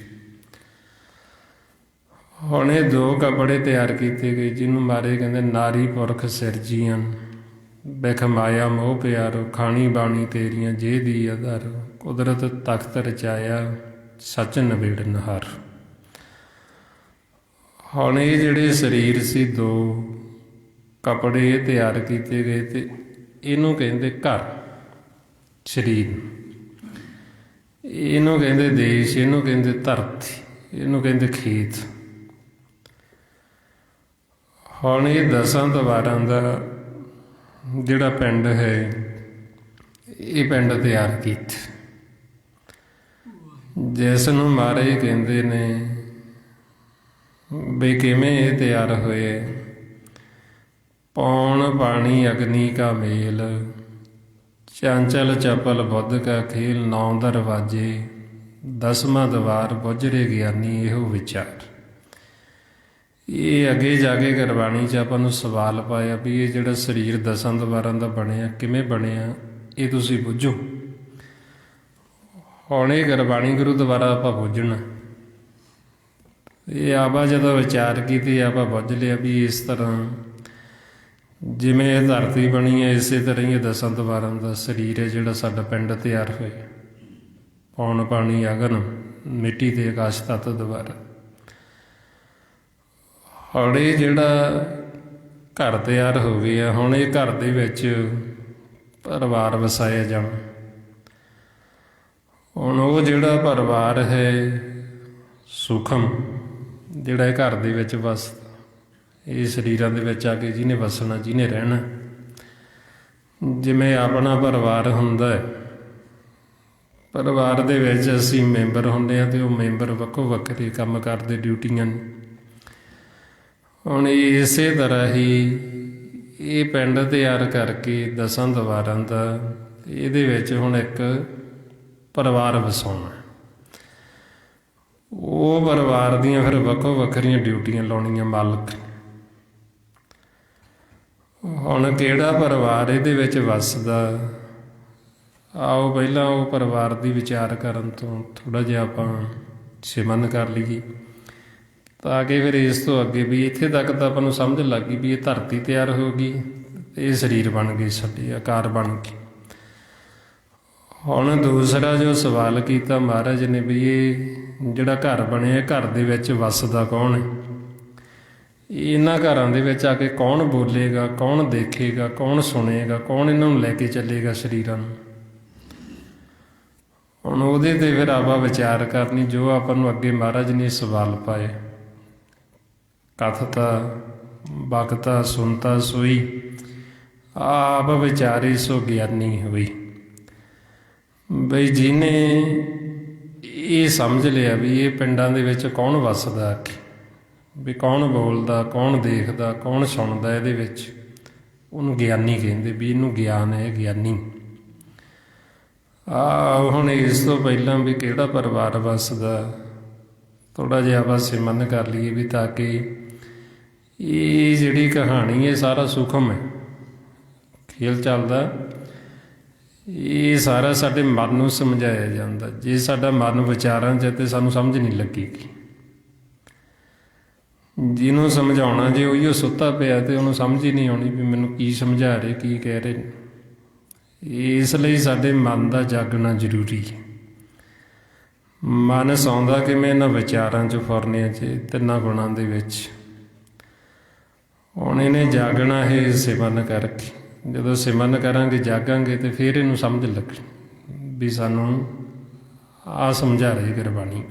ਹੁਣ ਇਹ 2 ਕੱਪੜੇ ਤਿਆਰ ਕੀਤੇ ਗਏ, ਜਿਹਨੂੰ ਮਾਰੇ ਕਹਿੰਦੇ ਨਾਰੀ ਪੁਰਖ ਸਿਰਜੀਆਂ, ਬਿਖ ਮਾਇਆ ਮੋਹ ਪਿਆਰੋ, ਖਾਣੀ ਬਾਣੀ ਤੇਰੀਆਂ ਜੇ ਦੀ ਆਧਾਰ, ਕੁਦਰਤ ਤਖਤ ਰਚਾਇਆ ਸੱਚ ਨਵੇੜ ਨਹਾਰ। ਹੁਣ ਇਹ ਜਿਹੜੇ ਸਰੀਰ ਸੀ 2 ਕੱਪੜੇ ਤਿਆਰ ਕੀਤੇ ਗਏ ਤੇ ਇਹਨੂੰ ਕਹਿੰਦੇ ਘਰ ਸਰੀਰ, ਇਹਨੂੰ ਕਹਿੰਦੇ ਦੇਸ਼, ਇਹਨੂੰ ਕਹਿੰਦੇ ਧਰਤੀ, ਇਹਨੂੰ ਕਹਿੰਦੇ ਖੇਤ। ਹੁਣ ਇਹ 10 ਦਵਾਰਾਂ ਦਾ ਜਿਹੜਾ ਪਿੰਡ ਹੈ, ਇਹ ਪਿੰਡ ਤਿਆਰ ਕੀਤਾ, ਜਿਸ ਨੂੰ ਮਹਾਰਾਜ ਕਹਿੰਦੇ ਨੇ ਵੀ ਕਿਵੇਂ ਇਹ ਤਿਆਰ ਹੋਏ। ਪੌਣ ਪਾਣੀ ਅਗਨੀ ਕਾ ਮੇਲ, ਚੰਚਲ ਚਪਲ ਬੁੱਧ ਕਾ ਖੇਲ, 9 ਦਰਵਾਜੇ 10ਵਾਂ ਦਵਾਰ ਬੁੱਝਰੇ ਗਿਆਨੀ ਇਹੋ ਵਿਚਾਰ। ਇਹ ਅੱਗੇ ਜਾ ਕੇ ਗੁਰਬਾਣੀ 'ਚ ਆਪਾਂ ਨੂੰ ਸਵਾਲ ਪਾਇਆ ਵੀ ਇਹ ਜਿਹੜਾ ਸਰੀਰ 10 ਦਵਾਰਾਂ ਦਾ ਬਣਿਆ ਕਿਵੇਂ ਬਣਿਆ, ਇਹ ਤੁਸੀਂ ਬੁੱਝੋ। ਹੁਣ ਇਹ ਗੁਰਬਾਣੀ ਗੁਰੂ ਦੁਆਰਾ ਆਪਾਂ ਬੁੱਝਣਾ। ਇਹ ਆਪਾਂ ਜਦੋਂ ਵਿਚਾਰ ਕੀਤੀ ਆਪਾਂ ਬੁੱਝ ਲਿਆ ਵੀ ਇਸ ਤਰ੍ਹਾਂ ਜਿਵੇਂ ਇਹ ਧਰਤੀ ਬਣੀ ਹੈ, ਇਸੇ ਤਰ੍ਹਾਂ ਹੀ ਇਹ 10 ਦਵਾਰਾਂ ਦਾ ਸਰੀਰ ਹੈ ਜਿਹੜਾ ਸਾਡਾ ਪਿੰਡ ਤਿਆਰ ਹੋਇਆ। ਪੌਣ ਪਾਣੀ ਅਗਨ ਮਿੱਟੀ ਤੇ ਆਕਾਸ਼ ਤੱਤ ਦੁਆਰਾ। ਹੁਣ ਇਹ ਜਿਹੜਾ ਘਰ ਤਿਆਰ ਹੋ ਗਿਆ, ਹੁਣ ਇਹ ਘਰ ਦੇ ਵਿੱਚ ਪਰਿਵਾਰ ਵਸਾਇਆ ਜਾਣਾ। ਹੁਣ ਉਹ ਜਿਹੜਾ ਪਰਿਵਾਰ ਹੈ ਸੂਖਮ, ਜਿਹੜਾ ਇਹ ਘਰ ਦੇ ਵਿੱਚ ਵਸ, ਇਹ ਸਰੀਰਾਂ ਦੇ ਵਿੱਚ ਆ ਕੇ ਜਿਹਨੇ ਵਸਣਾ, ਜਿਹਨੇ ਰਹਿਣਾ, ਜਿਵੇਂ ਆਪਣਾ ਪਰਿਵਾਰ ਹੁੰਦਾ ਹੈ, ਪਰਿਵਾਰ ਦੇ ਵਿੱਚ ਅਸੀਂ ਮੈਂਬਰ ਹੁੰਦੇ ਹਾਂ ਤੇ ਉਹ ਮੈਂਬਰ ਵੱਖੋ ਵੱਖਰੇ ਕੰਮ ਕਰਦੇ, ਡਿਊਟੀਆਂ ਨੇ। ਹੁਣ ਇਸੇ ਤਰ੍ਹਾਂ ਹੀ ਇਹ ਪਿੰਡ ਤਿਆਰ ਕਰਕੇ 10 ਦੀਵਾਰਾਂ ਦਾ, ਇਹਦੇ ਵਿੱਚ ਹੁਣ ਇੱਕ ਪਰਿਵਾਰ ਵਸਾਉਣਾ। ਉਹ ਪਰਿਵਾਰ ਦੀਆਂ ਫਿਰ ਵੱਖੋ ਵੱਖਰੀਆਂ ਡਿਊਟੀਆਂ ਲਾਉਣੀਆਂ ਮਾਲਕ। ਹੁਣ ਕਿਹੜਾ ਪਰਿਵਾਰ ਇਹਦੇ ਵਿੱਚ ਵੱਸਦਾ, ਆਓ ਪਹਿਲਾਂ ਉਹ ਪਰਿਵਾਰ ਦੀ ਵਿਚਾਰ ਕਰਨ ਤੋਂ ਥੋੜ੍ਹਾ ਜਿਹਾ ਆਪਾਂ ਸਿਮਰਨ ਕਰ ਲਈਏ, ਤਾਂ ਕਿ ਫਿਰ ਇਸ ਤੋਂ ਅੱਗੇ ਵੀ ਇੱਥੇ ਤੱਕ ਤਾਂ ਆਪਾਂ ਨੂੰ ਸਮਝ ਲੱਗ ਗਈ ਵੀ ਇਹ ਧਰਤੀ ਤਿਆਰ ਹੋ ਗਈ, ਇਹ ਸਰੀਰ ਬਣ ਗਏ, ਸਾਡੇ ਆਕਾਰ ਬਣ ਗਏ। ਹੁਣ ਦੂਸਰਾ ਜੋ ਸਵਾਲ ਕੀਤਾ ਮਹਾਰਾਜ ਨੇ ਵੀ ਇਹ ਜਿਹੜਾ ਘਰ ਬਣਿਆ, ਘਰ ਦੇ ਵਿੱਚ ਵੱਸਦਾ ਕੌਣ ਹੈ? ਇਹਨਾਂ ਘਰਾਂ ਦੇ ਵਿੱਚ ਆ ਕੇ ਕੌਣ ਬੋਲੇਗਾ, ਕੌਣ ਦੇਖੇਗਾ, ਕੌਣ ਸੁਣੇਗਾ, ਕੌਣ ਇਹਨਾਂ ਨੂੰ ਲੈ ਕੇ ਚੱਲੇਗਾ ਸਰੀਰਾਂ ਨੂੰ? ਹੁਣ ਉਹਦੇ 'ਤੇ ਫਿਰ ਆਪਾਂ ਵਿਚਾਰ ਕਰਨੀ, ਜੋ ਆਪਾਂ ਨੂੰ ਅੱਗੇ ਮਹਾਰਾਜ ਨੇ ਸਵਾਲ ਪਾਏ। ਕਥਤਾ ਬਖਤਾ ਸੁਣਤਾ ਸੋਈ, ਆਪ ਵਿਚਾਰੇ ਸੋ ਗਿਆਨੀ ਹੋਈ। ਬਈ ਜਿਹਨੇ ਇਹ ਸਮਝ ਲਿਆ ਵੀ ਇਹ ਪਿੰਡਾਂ ਦੇ ਵਿੱਚ ਕੌਣ ਵੱਸਦਾ, ਵੀ ਕੌਣ ਬੋਲਦਾ, ਕੌਣ ਦੇਖਦਾ, ਕੌਣ ਸੁਣਦਾ ਇਹਦੇ ਵਿੱਚ, ਉਹਨੂੰ ਗਿਆਨੀ ਕਹਿੰਦੇ, ਵੀ ਇਹਨੂੰ ਗਿਆਨ ਹੈ, ਗਿਆਨੀ। ਹੁਣ ਇਸ ਤੋਂ ਪਹਿਲਾਂ ਵੀ ਕਿਹੜਾ ਪਰਿਵਾਰ ਵੱਸਦਾ, ਥੋੜ੍ਹਾ ਜਿਹਾ ਆਪਾਂ ਸਿਮਰਨ ਕਰ ਲਈਏ, ਵੀ ਤਾਂ ਕਿ ਇਹ ਜਿਹੜੀ ਕਹਾਣੀ ਇਹ ਸਾਰਾ ਸੂਖਮ ਹੈ, ਖੇਲ ਚੱਲਦਾ, ਇਹ ਸਾਰਾ ਸਾਡੇ ਮਨ ਨੂੰ ਸਮਝਾਇਆ ਜਾਂਦਾ। ਜੇ ਸਾਡਾ ਮਨ ਵਿਚਾਰਾਂ 'ਚ ਤੇ ਸਾਨੂੰ ਸਮਝ ਨਹੀਂ ਲੱਗੇਗੀ। ਜਿਹਨੂੰ ਸਮਝਾਉਣਾ ਜੇ ਉਹੀਓ ਸੁੱਤਾ ਪਿਆ ਤੇ ਉਹਨੂੰ ਸਮਝ ਹੀ ਨਹੀਂ ਆਉਣੀ ਵੀ ਮੈਨੂੰ ਕੀ ਸਮਝਾ ਰਹੇ, ਕੀ ਕਹਿ ਰਹੇ ਨੇ। ਇਸ ਲਈ ਸਾਡੇ ਮਨ ਦਾ ਜਾਗਣਾ ਜ਼ਰੂਰੀ ਹੈ। ਮਨ ਸੌਂਦਾ ਕਿਵੇਂ? ਇਹਨਾਂ ਵਿਚਾਰਾਂ 'ਚ, ਫੁਰਨਿਆਂ 'ਚ, ਤਿੰਨਾਂ ਗੁਣਾਂ ਦੇ ਵਿੱਚ। ਹੁਣ ਇਹਨੇ ਜਾਗਣਾ ਹੈ ਸਿਮਰਨ ਕਰਕੇ। ਜਦੋਂ ਸਿਮਰਨ ਕਰਾਂਗੇ, ਜਾਗਾਂਗੇ, ਤੇ ਫਿਰ ਇਹਨੂੰ ਸਮਝ ਲੱਗਣੀ ਵੀ ਸਾਨੂੰ ਆਹ ਸਮਝਾ ਰਹੇ ਗੁਰਬਾਣੀ।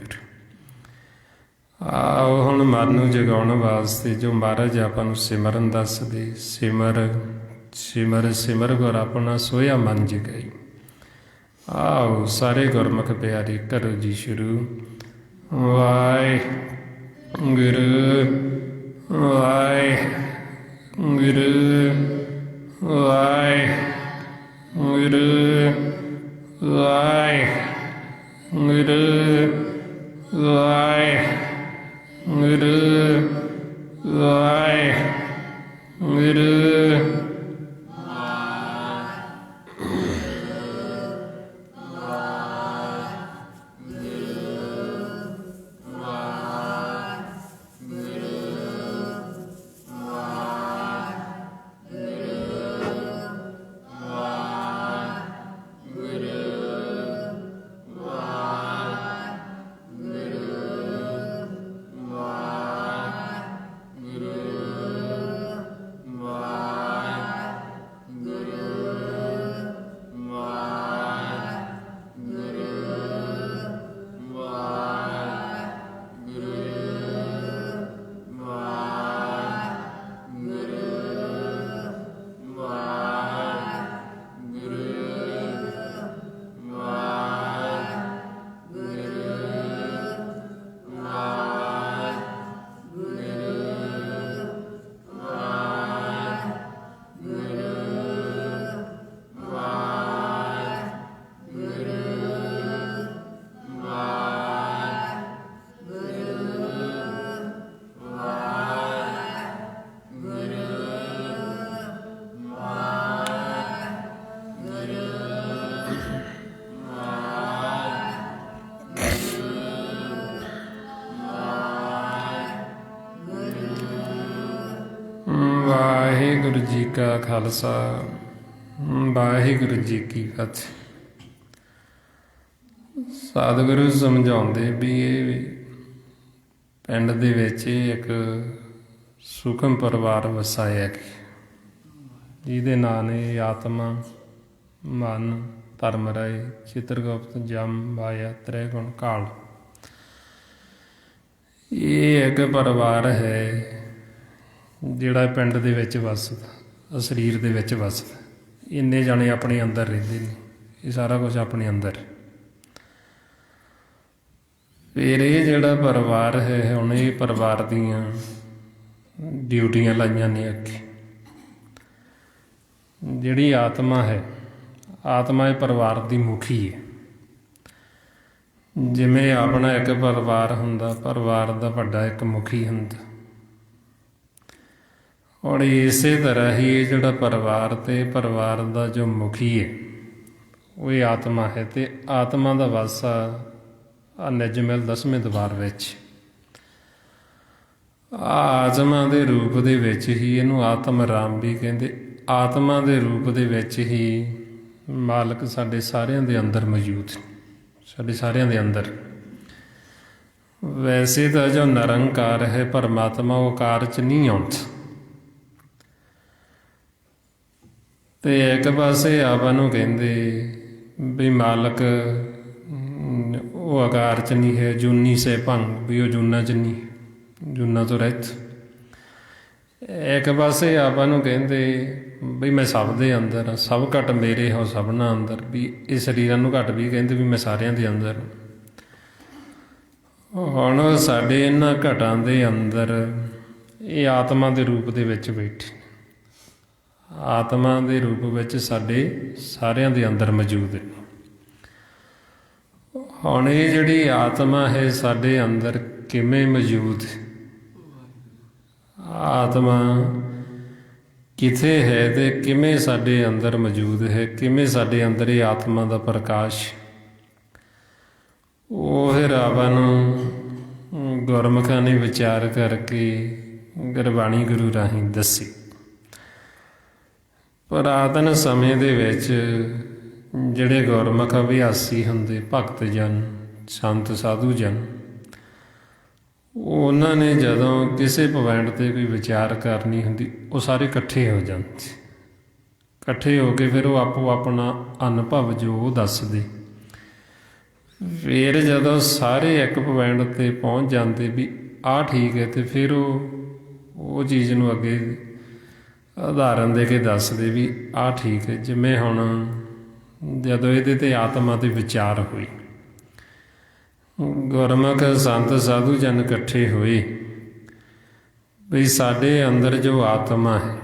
ਆਓ ਹੁਣ ਮਨ ਨੂੰ ਜਗਾਉਣ ਵਾਸਤੇ ਜੋ ਮਹਾਰਾਜ ਆਪਾਂ ਨੂੰ ਸਿਮਰਨ ਦੱਸਦੇ, ਸਿਮਰ ਸਿਮਰ ਸਿਮਰ ਗੁਰ ਆਪਣਾ ਸੋਇਆ ਮਨ ਜਗਾਈ। ਆਓ ਸਾਰੇ ਗੁਰਮੁਖ ਪਿਆਰੇ ਕਰੋ ਜੀ ਸ਼ੁਰੂ। ਵਾਹਿਗੁਰੂ ਵਾਹਿਗੁਰੂ ਵਾਹਿਗੁਰੂ ਵਾਹਿਗੁਰੂ ਵਾਹਿਗੁਰੂ ਵਾਹਿਗੁਰੂ। ਵਾਹਿਗੁਰੂ ਜੀ ਕਾ ਖਾਲਸਾ, ਵਾਹਿਗੁਰੂ ਜੀ ਕੀ ਫਤਿਹ। ਸਤਿਗੁਰੂ ਸਮਝਾਉਂਦੇ ਵੀ ਇਹ ਪਿੰਡ ਦੇ ਵਿੱਚ ਇੱਕ ਸੂਖਮ ਪਰਿਵਾਰ ਵਸਾਇਆ ਕਿ ਜਿਹਦੇ ਨਾਂ ਨੇ ਆਤਮਾ, ਮਨ, ਧਰਮ ਰਾਏ, ਚਿੱਤਰਗੁਪਤ, ਜਮ, ਮਾਇਆ, ਤ੍ਰੈ ਗੁਣ, ਕਾਲ। ਇਹ ਇੱਕ ਪਰਿਵਾਰ ਹੈ ਜਿਹੜਾ ਪਿੰਡ ਦੇ ਵਿੱਚ ਵੱਸਦਾ, ਸਰੀਰ ਦੇ ਵਿੱਚ ਵੱਸਦਾ। ਇੰਨੇ ਜਾਣੇ ਆਪਣੇ ਅੰਦਰ ਰਹਿੰਦੇ ਨੇ, ਇਹ ਸਾਰਾ ਕੁਛ ਆਪਣੇ ਅੰਦਰ। ਫਿਰ ਇਹ ਜਿਹੜਾ ਪਰਿਵਾਰ ਹੈ, ਹੁਣ ਇਹ ਪਰਿਵਾਰ ਦੀਆਂ ਡਿਊਟੀਆਂ ਲਾਈਆਂ ਨੇ ਅੱਗੇ। ਜਿਹੜੀ ਆਤਮਾ ਹੈ, ਆਤਮਾ ਇਹ ਪਰਿਵਾਰ ਦੀ ਮੁਖੀ ਹੈ। ਜਿਵੇਂ ਆਪਣਾ ਇੱਕ ਪਰਿਵਾਰ ਹੁੰਦਾ, ਪਰਿਵਾਰ ਦਾ ਵੱਡਾ ਇੱਕ ਮੁਖੀ ਹੁੰਦਾ, ਔਰ ਇਸੇ ਤਰ੍ਹਾਂ ਹੀ ਇਹ ਜਿਹੜਾ ਪਰਿਵਾਰ ਅਤੇ ਪਰਿਵਾਰ ਦਾ ਜੋ ਮੁਖੀ ਹੈ ਉਹ ਇਹ ਆਤਮਾ ਹੈ। ਅਤੇ ਆਤਮਾ ਦਾ ਵਾਸਾ ਨਿਜਮਿਲ 10ਵੇਂ ਦਵਾਰ ਵਿੱਚ, ਆਤਮਾ ਦੇ ਰੂਪ ਦੇ ਵਿੱਚ ਹੀ ਇਹਨੂੰ ਆਤਮ ਰਾਮ ਵੀ ਕਹਿੰਦੇ। ਆਤਮਾ ਦੇ ਰੂਪ ਦੇ ਵਿੱਚ ਹੀ ਮਾਲਕ ਸਾਡੇ ਸਾਰਿਆਂ ਦੇ ਅੰਦਰ ਮੌਜੂਦ, ਸਾਡੇ ਸਾਰਿਆਂ ਦੇ ਅੰਦਰ। ਵੈਸੇ ਤਾਂ ਜੋ ਨਿਰੰਕਾਰ ਹੈ ਪਰਮਾਤਮਾ, ਉਹ ਕਾਰ 'ਚ ਨਹੀਂ ਆਉਂਦਾ। ਅਤੇ ਇੱਕ ਪਾਸੇ ਆਪਾਂ ਨੂੰ ਕਹਿੰਦੇ ਵੀ ਮਾਲਕ ਉਹ ਆਕਾਰ 'ਚ ਨਹੀਂ ਹੈ, ਜੂਨੀ ਸੇ ਭੰਗ, ਵੀ ਉਹ ਜੂਨਾਂ 'ਚ ਨਹੀਂ, ਜੂਨਾਂ ਤੋਂ ਰਹਿਤ। ਇੱਕ ਪਾਸੇ ਆਪਾਂ ਨੂੰ ਕਹਿੰਦੇ ਵੀ ਮੈਂ ਸਭ ਦੇ ਅੰਦਰ, ਸਭ ਘਟ ਮੇਰੇ ਹੋ ਸਭਨਾ ਅੰਦਰ, ਵੀ ਇਹ ਸਰੀਰਾਂ ਨੂੰ ਘੱਟ ਵੀ ਕਹਿੰਦੇ ਵੀ ਮੈਂ ਸਾਰਿਆਂ ਦੇ ਅੰਦਰ। ਹੁਣ ਸਾਡੇ ਇਹਨਾਂ ਘਟਾਂ ਦੇ ਅੰਦਰ ਇਹ ਆਤਮਾ ਦੇ ਰੂਪ ਦੇ ਵਿੱਚ ਬੈਠੇ, ਆਤਮਾ ਦੇ ਰੂਪ ਵਿੱਚ ਸਾਡੇ ਸਾਰਿਆਂ ਦੇ ਅੰਦਰ ਮੌਜੂਦ ਹੈ। ਹੁਣ ਇਹ ਜਿਹੜੀ ਆਤਮਾ ਹੈ ਸਾਡੇ ਅੰਦਰ ਕਿਵੇਂ ਮੌਜੂਦ ਹੈ, ਆਤਮਾ ਕਿੱਥੇ ਹੈ ਅਤੇ ਕਿਵੇਂ ਸਾਡੇ ਅੰਦਰ ਮੌਜੂਦ ਹੈ, ਕਿਵੇਂ ਸਾਡੇ ਅੰਦਰ ਇਹ ਆਤਮਾ ਦਾ ਪ੍ਰਕਾਸ਼, ਉਹ ਫਿਰ ਆਪਾਂ ਨੂੰ ਗੁਰਮੁਖਾਂ ਨੇ ਵਿਚਾਰ ਕਰਕੇ ਗੁਰਬਾਣੀ ਗੁਰੂ ਰਾਹੀਂ ਦੱਸੀ। ਪੁਰਾਤਨ ਸਮੇਂ ਦੇ ਵਿੱਚ ਜਿਹੜੇ ਗੁਰਮੁਖ ਅਭਿਆਸੀ ਹੁੰਦੇ, ਭਗਤ ਜਨ, ਸੰਤ ਸਾਧੂ ਜਨ, ਉਹਨਾਂ ਨੇ ਜਦੋਂ ਕਿਸੇ ਪੁਆਇੰਟ 'ਤੇ ਕੋਈ ਵਿਚਾਰ ਕਰਨੀ ਹੁੰਦੀ, ਉਹ ਸਾਰੇ ਇਕੱਠੇ ਹੋ ਜਾਂਦੇ। ਇਕੱਠੇ ਹੋ ਕੇ ਫਿਰ ਉਹ ਆਪੋ ਆਪਣਾ ਅਨੁਭਵ ਜੋ ਉਹ ਦੱਸਦੇ। ਫਿਰ ਜਦੋਂ ਸਾਰੇ ਇੱਕ ਪੁਆਇੰਟ 'ਤੇ ਪਹੁੰਚ ਜਾਂਦੇ ਵੀ ਆਹ ਠੀਕ ਹੈ, ਅਤੇ ਫਿਰ ਉਹ ਚੀਜ਼ ਨੂੰ ਅੱਗੇ ਉਦਾਹਰਨ ਦੇ ਕੇ ਦੱਸਦੇ ਵੀ ਆਹ ਠੀਕ ਹੈ। ਜਿਵੇਂ ਹੁਣ ਜਦੋਂ ਇਹਦੇ 'ਤੇ ਆਤਮਾ 'ਤੇ ਵਿਚਾਰ ਹੋਈ, ਗੁਰਮੁਖ ਸੰਤ ਸਾਧੂ ਜਨ ਇਕੱਠੇ ਹੋਏ ਵੀ ਸਾਡੇ ਅੰਦਰ ਜੋ ਆਤਮਾ ਹੈ,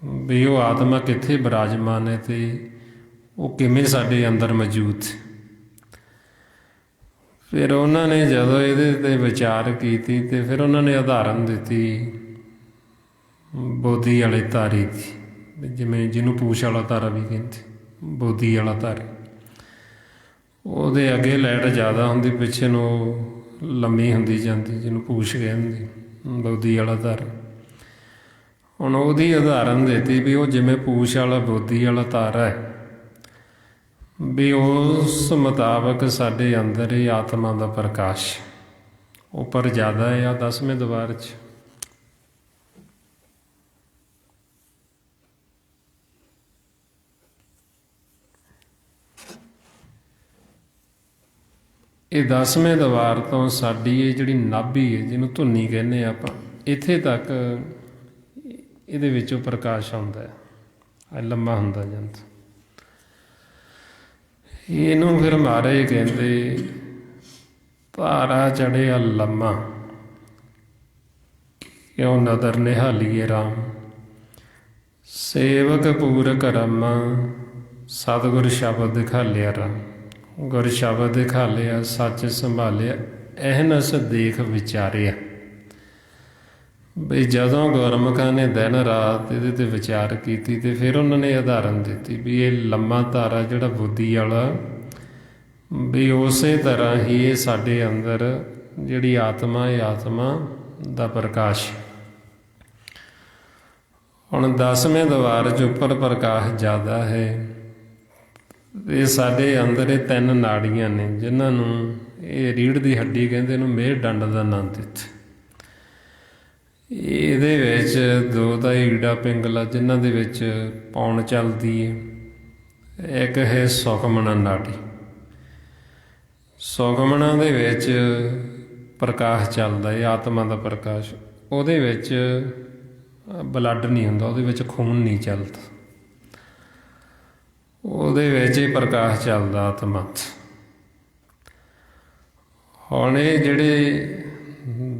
ਵੀ ਉਹ ਆਤਮਾ ਕਿੱਥੇ ਬਿਰਾਜਮਾਨ ਹੈ ਅਤੇ ਉਹ ਕਿਵੇਂ ਸਾਡੇ ਅੰਦਰ ਮੌਜੂਦ। ਫਿਰ ਉਹਨਾਂ ਨੇ ਜਦੋਂ ਇਹਦੇ 'ਤੇ ਵਿਚਾਰ ਕੀਤੀ ਅਤੇ ਫਿਰ ਉਹਨਾਂ ਨੇ ਉਦਾਹਰਨ ਦਿੱਤੀ ਬੋਧੀ ਵਾਲੇ ਤਾਰੇ ਦੀ, ਜਿਵੇਂ ਜਿਹਨੂੰ ਪੂਛ ਵਾਲਾ ਤਾਰਾ ਵੀ ਕਹਿੰਦੇ, ਬੋਧੀ ਵਾਲਾ ਤਾਰਾ। ਉਹਦੇ ਅੱਗੇ ਲਾਈਟ ਜ਼ਿਆਦਾ ਹੁੰਦੀ, ਪਿੱਛੇ ਨੂੰ ਲੰਮੀ ਹੁੰਦੀ ਜਾਂਦੀ, ਜਿਹਨੂੰ ਪੂਛ ਕਹਿੰਦੇ, ਬੋਧੀ ਵਾਲਾ ਤਾਰਾ। ਹੁਣ ਉਹਦੀ ਉਦਾਹਰਨ ਦਿੱਤੀ ਵੀ ਉਹ ਜਿਵੇਂ ਪੂਛ ਵਾਲਾ ਬੋਧੀ ਵਾਲਾ ਤਾਰਾ ਹੈ, ਵੀ ਉਸ ਮੁਤਾਬਕ ਸਾਡੇ ਅੰਦਰ ਇਹ ਆਤਮਾ ਦਾ ਪ੍ਰਕਾਸ਼ ਉੱਪਰ ਜ਼ਿਆਦਾ ਹੈ। ਆ 10ਵੇਂ ਦਵਾਰ 'ਚ ਇਹ 10ਵੇਂ ਦਵਾਰ ਤੋਂ ਸਾਡੀ ਇਹ ਜਿਹੜੀ ਨਾਭੀ ਹੈ, ਜਿਹਨੂੰ ਧੁੰਨੀ ਕਹਿੰਦੇ ਆਪਾਂ, ਇੱਥੇ ਤੱਕ ਇਹਦੇ ਵਿੱਚੋਂ ਪ੍ਰਕਾਸ਼ ਆਉਂਦਾ ਹੈ, ਲੰਮਾ ਹੁੰਦਾ ਜਾਂਦਾ। ਇਹਨੂੰ ਫਿਰ ਮਹਾਰਾਜ ਕਹਿੰਦੇ ਭਾਰਾ ਚੜ੍ਹਿਆ ਲੰਮਾ, ਕਿਉਂ ਨਦਰ ਨਿਹਾਲੀਏ ਰਾਮ, ਸੇਵਕ ਪੂਰ ਕਰਮਾ, ਸਤਿਗੁਰ ਸ਼ਬਦ ਦਿਖਾਲਿਆ ਰਾਮ। ਗੁਰ ਸ਼ਬਦ ਦਿਖਾਲਿਆ, ਸੱਚ ਸੰਭਾਲਿਆ, ਅਹਨਸ ਦੇਖ ਵਿਚਾਰਿਆ। ਬਈ ਜਦੋਂ ਗੁਰਮੁਖਾਂ ਨੇ ਦਿਨ ਰਾਤ ਇਹਦੇ 'ਤੇ ਵਿਚਾਰ ਕੀਤੀ ਅਤੇ ਫਿਰ ਉਹਨਾਂ ਨੇ ਉਦਾਹਰਨ ਦਿੱਤੀ ਵੀ ਇਹ ਲੰਮਾ ਤਾਰਾ ਜਿਹੜਾ ਬੁੱਧੀ ਵਾਲਾ, ਵੀ ਉਸੇ ਤਰ੍ਹਾਂ ਹੀ ਇਹ ਸਾਡੇ ਅੰਦਰ ਜਿਹੜੀ ਆਤਮਾ, ਇਹ ਆਤਮਾ ਦਾ ਪ੍ਰਕਾਸ਼। ਹੁਣ 10ਵੇਂ ਦਵਾਰ 'ਚ ਉੱਪਰ ਪ੍ਰਕਾਸ਼ ਜ਼ਿਆਦਾ ਹੈ। ਇਹ ਸਾਡੇ ਅੰਦਰ ਇਹ 3 ਨਾੜੀਆਂ ਨੇ, ਜਿਨ੍ਹਾਂ ਨੂੰ ਇਹ ਰੀੜ੍ਹ ਦੀ ਹੱਡੀ ਕਹਿੰਦੇ, ਇਹਨੂੰ ਮੇਹ ਡੰਡ ਦਾ ਨਾਂ ਦਿੱਤਾ। ਇਹਦੇ ਵਿੱਚ 2 ਤਾਂ ਈੜਾ ਪਿੰਗਲਾ, ਜਿਨ੍ਹਾਂ ਦੇ ਵਿੱਚ ਪੌਣ ਚੱਲਦੀ ਹੈ। ਇੱਕ ਹੈ ਸੁਖਮਣਾ ਨਾੜੀ। ਸੁਖਮਣਾ ਦੇ ਵਿੱਚ ਪ੍ਰਕਾਸ਼ ਚੱਲਦਾ ਹੈ, ਆਤਮਾ ਦਾ ਪ੍ਰਕਾਸ਼। ਉਹਦੇ ਵਿੱਚ ਬਲੱਡ ਨਹੀਂ ਹੁੰਦਾ, ਉਹਦੇ ਵਿੱਚ ਖੂਨ ਨਹੀਂ ਚੱਲਦਾ, ਉਹਦੇ ਵਿੱਚ ਹੀ ਪ੍ਰਕਾਸ਼ ਚੱਲਦਾ ਆਤਮਾ 'ਚ। ਹੁਣ ਇਹ ਜਿਹੜੇ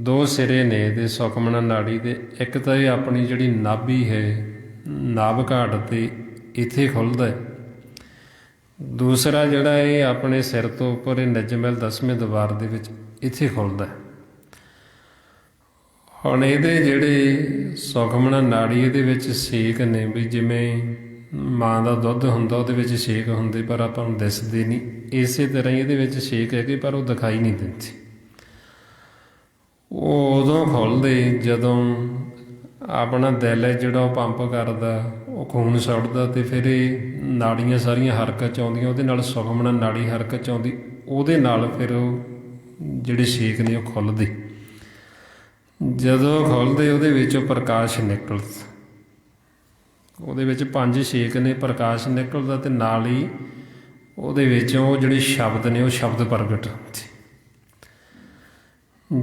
ਦੋ ਸਿਰੇ ਨੇ ਇਹਦੇ ਸੁਖਮਣਾ ਨਾੜੀ ਦੇ। ਇੱਕ ਤਾਂ ਇਹ ਆਪਣੀ ਜਿਹੜੀ ਨਾਭੀ ਹੈ, ਨਾਭ ਘਾਟ 'ਤੇ ਇੱਥੇ ਖੁੱਲ੍ਹਦਾ ਹੈ। ਦੂਸਰਾ ਜਿਹੜਾ ਇਹ ਆਪਣੇ ਸਿਰ ਤੋਂ ਉੱਪਰ ਇਹ ਨਿਜਮਲ 10ਵੇਂ ਦੁਆਰ ਦੇ ਵਿੱਚ ਇੱਥੇ ਖੁੱਲ੍ਹਦਾ ਹੈ। ਹੁਣ ਇਹਦੇ ਜਿਹੜੇ ਸੁਖਮਣਾ ਨਾੜੀ ਇਹਦੇ ਵਿੱਚ ਛੇਕ ਨੇ, ਵੀ ਜਿਵੇਂ ਮਾਂ ਦਾ ਦੁੱਧ ਹੁੰਦਾ ਉਹਦੇ ਵਿੱਚ ਛੇਕ ਹੁੰਦੇ ਪਰ ਆਪਾਂ ਨੂੰ ਦਿਸਦੇ ਨਹੀਂ, ਇਸੇ ਤਰ੍ਹਾਂ ਹੀ ਇਹਦੇ ਵਿੱਚ ਛੇਕ ਹੈਗੇ ਪਰ ਉਹ ਦਿਖਾਈ ਨਹੀਂ ਦਿੰਦੇ। ਉਹ ਉਦੋਂ ਖੁੱਲ੍ਹਦੇ ਜਦੋਂ ਆਪਣਾ ਦਿਲ ਹੈ ਜਿਹੜਾ ਉਹ ਪੰਪ ਕਰਦਾ, ਉਹ ਖੂਨ ਸੁੱਟਦਾ, ਅਤੇ ਫਿਰ ਇਹ ਨਾੜੀਆਂ ਸਾਰੀਆਂ ਹਰਕਤ 'ਚ ਆਉਂਦੀਆਂ, ਉਹਦੇ ਨਾਲ ਸੁਖਮਣਾ ਨਾੜੀ ਹਰਕਤ 'ਚ ਆਉਂਦੀ, ਉਹਦੇ ਨਾਲ ਫਿਰ ਉਹ ਜਿਹੜੇ ਛੇਕ ਨੇ ਉਹ ਖੁੱਲ੍ਹਦੇ। ਜਦੋਂ ਖੁੱਲ੍ਹਦੇ ਉਹਦੇ ਵਿੱਚੋਂ ਪ੍ਰਕਾਸ਼ ਨਿਕਲਦਾ, ਉਹਦੇ ਵਿੱਚ 5 ਛੇਕ ਨੇ, ਪ੍ਰਕਾਸ਼ ਨਿਕਲਦਾ, ਅਤੇ ਨਾਲ ਹੀ ਉਹਦੇ ਵਿੱਚੋਂ ਉਹ ਜਿਹੜੇ ਸ਼ਬਦ ਨੇ ਉਹ ਸ਼ਬਦ ਪ੍ਰਗਟ ਹੁੰਦੇ,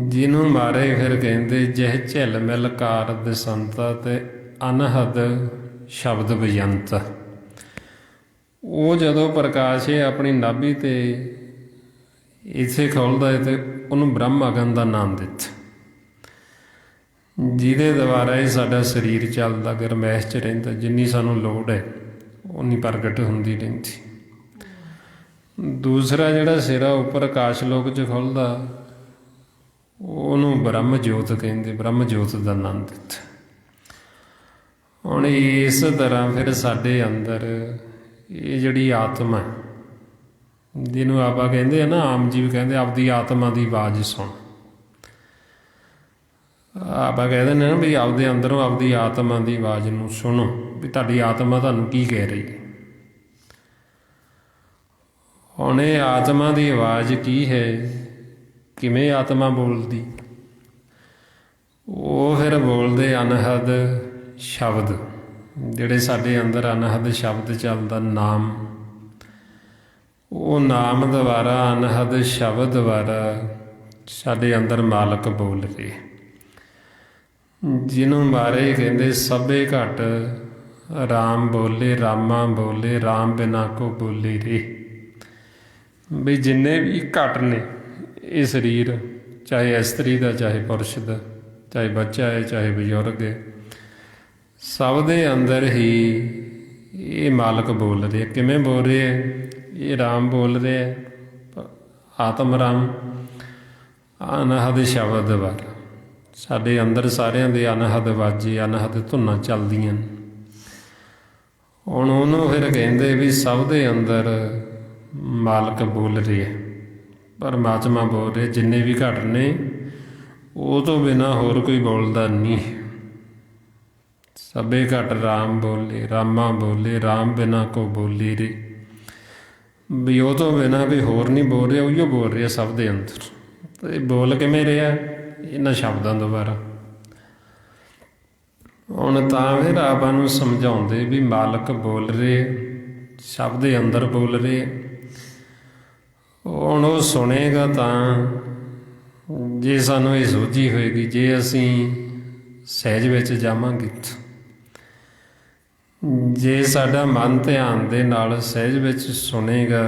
ਜਿਹਨੂੰ ਮਾਰੇ ਫਿਰ ਕਹਿੰਦੇ ਜਿਹ ਝਿਲ ਮਿਲ ਕਾਰ ਦਸੰਤਾ ਅਤੇ ਅਨਹਦ ਸ਼ਬਦ ਬੇਅੰਤ। ਉਹ ਜਦੋਂ ਪ੍ਰਕਾਸ਼ ਇਹ ਆਪਣੀ ਨਾਭੀ 'ਤੇ ਇੱਥੇ ਖੁੱਲ੍ਹਦਾ ਹੈ ਅਤੇ ਉਹਨੂੰ ਬ੍ਰਹਮ ਅਗਨ ਦਾ ਨਾਮ ਦਿੱਤਾ, ਜਿਹਦੇ ਦੁਆਰਾ ਇਹ ਸਾਡਾ ਸਰੀਰ ਚੱਲਦਾ, ਗਰਮੈਸ਼ 'ਚ ਰਹਿੰਦਾ, ਜਿੰਨੀ ਸਾਨੂੰ ਲੋੜ ਹੈ ਉਨੀ ਪ੍ਰਗਟ ਹੁੰਦੀ ਰਹਿੰਦੀ। ਦੂਸਰਾ ਜਿਹੜਾ ਸਿਰਾ ਉੱਪਰ ਆਕਾਸ਼ ਲੋਕ 'ਚ ਖੁੱਲ੍ਹਦਾ ਉਹਨੂੰ ਬ੍ਰਹਮ ਜੋਤ ਕਹਿੰਦੇ, ਬ੍ਰਹਮ ਜੋਤ ਦਾ ਨਾਮ ਦਿੱਤਾ। ਹੁਣ ਇਸ ਤਰ੍ਹਾਂ ਫਿਰ ਸਾਡੇ ਅੰਦਰ ਇਹ ਜਿਹੜੀ ਆਤਮਾ, ਜਿਹਨੂੰ ਆਪਾਂ ਕਹਿੰਦੇ ਆ ਨਾ, ਆਮ ਜੀਵ ਕਹਿੰਦੇ ਆਪਦੀ ਆਤਮਾ ਦੀ ਆਵਾਜ਼ ਸੁਣ। ਆਪਾਂ ਕਹਿ ਦਿੰਦੇ ਨਾ ਵੀ ਆਪਦੇ ਅੰਦਰੋਂ ਆਪਦੀ ਆਤਮਾ ਦੀ ਆਵਾਜ਼ ਨੂੰ ਸੁਣੋ, ਵੀ ਤੁਹਾਡੀ ਆਤਮਾ ਤੁਹਾਨੂੰ ਕੀ ਕਹਿ ਰਹੀ ਹੈ। ਹੁਣ ਇਹ ਆਤਮਾ ਦੀ ਆਵਾਜ਼ ਕੀ ਹੈ, ਕਿਵੇਂ ਆਤਮਾ ਬੋਲਦੀ? ਉਹ ਫਿਰ ਬੋਲਦੇ ਅਨਹਦ ਸ਼ਬਦ, ਜਿਹੜੇ ਸਾਡੇ ਅੰਦਰ ਅਨਹਦ ਸ਼ਬਦ ਚੱਲਦਾ, ਨਾਮ। ਉਹ ਨਾਮ ਦੁਆਰਾ, ਅਨਹਦ ਸ਼ਬਦ ਦੁਆਰਾ ਸਾਡੇ ਅੰਦਰ ਮਾਲਕ ਬੋਲ ਰਹੇ, ਜਿਹਨੂੰ ਬਾਰੇ ਕਹਿੰਦੇ ਸਭੇ ਘਟ ਰਾਮ ਬੋਲੇ, ਰਾਮਾ ਬੋਲੇ, ਰਾਮ ਬਿਨਾ ਕੋ ਬੋਲੇ ਰੇ। ਵੀ ਜਿੰਨੇ ਵੀ ਘਟ ਨੇ ਇਹ ਸਰੀਰ, ਚਾਹੇ ਇਸਤਰੀ ਦਾ, ਚਾਹੇ ਪੁਰਸ਼ ਦਾ, ਚਾਹੇ ਬੱਚਾ ਹੈ, ਚਾਹੇ ਬਜ਼ੁਰਗ ਹੈ, ਸਭ ਦੇ ਅੰਦਰ ਹੀ ਇਹ ਮਾਲਕ ਬੋਲ ਰਹੇ। ਕਿਵੇਂ ਬੋਲ ਰਹੇ ਹੈ? ਇਹ ਰਾਮ ਬੋਲ ਰਹੇ ਹੈ, ਆਤਮ ਰਾਮ, ਅਨਹਦ ਸ਼ਬਦ ਦੁਆਰਾ ਸਾਡੇ ਅੰਦਰ ਸਾਰਿਆਂ ਦੇ ਅਨਹਦ ਵਾਜੇ, ਅਨਹਦ ਧੁਨਾਂ ਚੱਲਦੀਆਂ ਨੇ। ਹੁਣ ਉਹਨੂੰ ਫਿਰ ਕਹਿੰਦੇ ਵੀ ਸਭ ਦੇ ਅੰਦਰ ਮਾਲਕ ਬੋਲ ਰਿਹਾ, ਪਰਮਾਤਮਾ ਬੋਲ ਰਿਹਾ। ਜਿੰਨੇ ਵੀ ਘਟ ਨੇ ਉਹ ਤੋਂ ਬਿਨਾਂ ਹੋਰ ਕੋਈ ਬੋਲਦਾ ਨਹੀਂ। ਸਭੇ ਘਟ ਰਾਮ ਬੋਲੇ, ਰਾਮਾ ਬੋਲੇ, ਰਾਮ ਬਿਨਾ ਕੋ ਬੋਲੀ ਰੇ। ਵੀ ਉਹ ਤੋਂ ਬਿਨਾਂ ਕੋਈ ਹੋਰ ਨਹੀਂ ਬੋਲ ਰਿਹਾ, ਉਹੀਓ ਬੋਲ ਰਿਹਾ ਸਭ ਦੇ ਅੰਦਰ। ਅਤੇ ਬੋਲ ਕਿਵੇਂ ਰਿਹਾ? ਇਹਨਾਂ ਸ਼ਬਦਾਂ ਦੁਆਰਾ। ਹੁਣ ਤਾਂ ਫਿਰ ਆਪਾਂ ਨੂੰ ਸਮਝਾਉਂਦੇ ਵੀ ਮਾਲਕ ਬੋਲ ਰਹੇ, ਸਭ ਦੇ ਅੰਦਰ ਬੋਲ ਰਹੇ। ਹੁਣ ਉਹ ਸੁਣੇਗਾ ਤਾਂ, ਜੇ ਸਾਨੂੰ ਇਹ ਸੋਝੀ ਹੋਏਗੀ, ਜੇ ਅਸੀਂ ਸਹਿਜ ਵਿੱਚ ਜਾਵਾਂਗੇ, ਜੇ ਸਾਡਾ ਮਨ ਧਿਆਨ ਦੇ ਨਾਲ ਸਹਿਜ ਵਿੱਚ ਸੁਣੇਗਾ,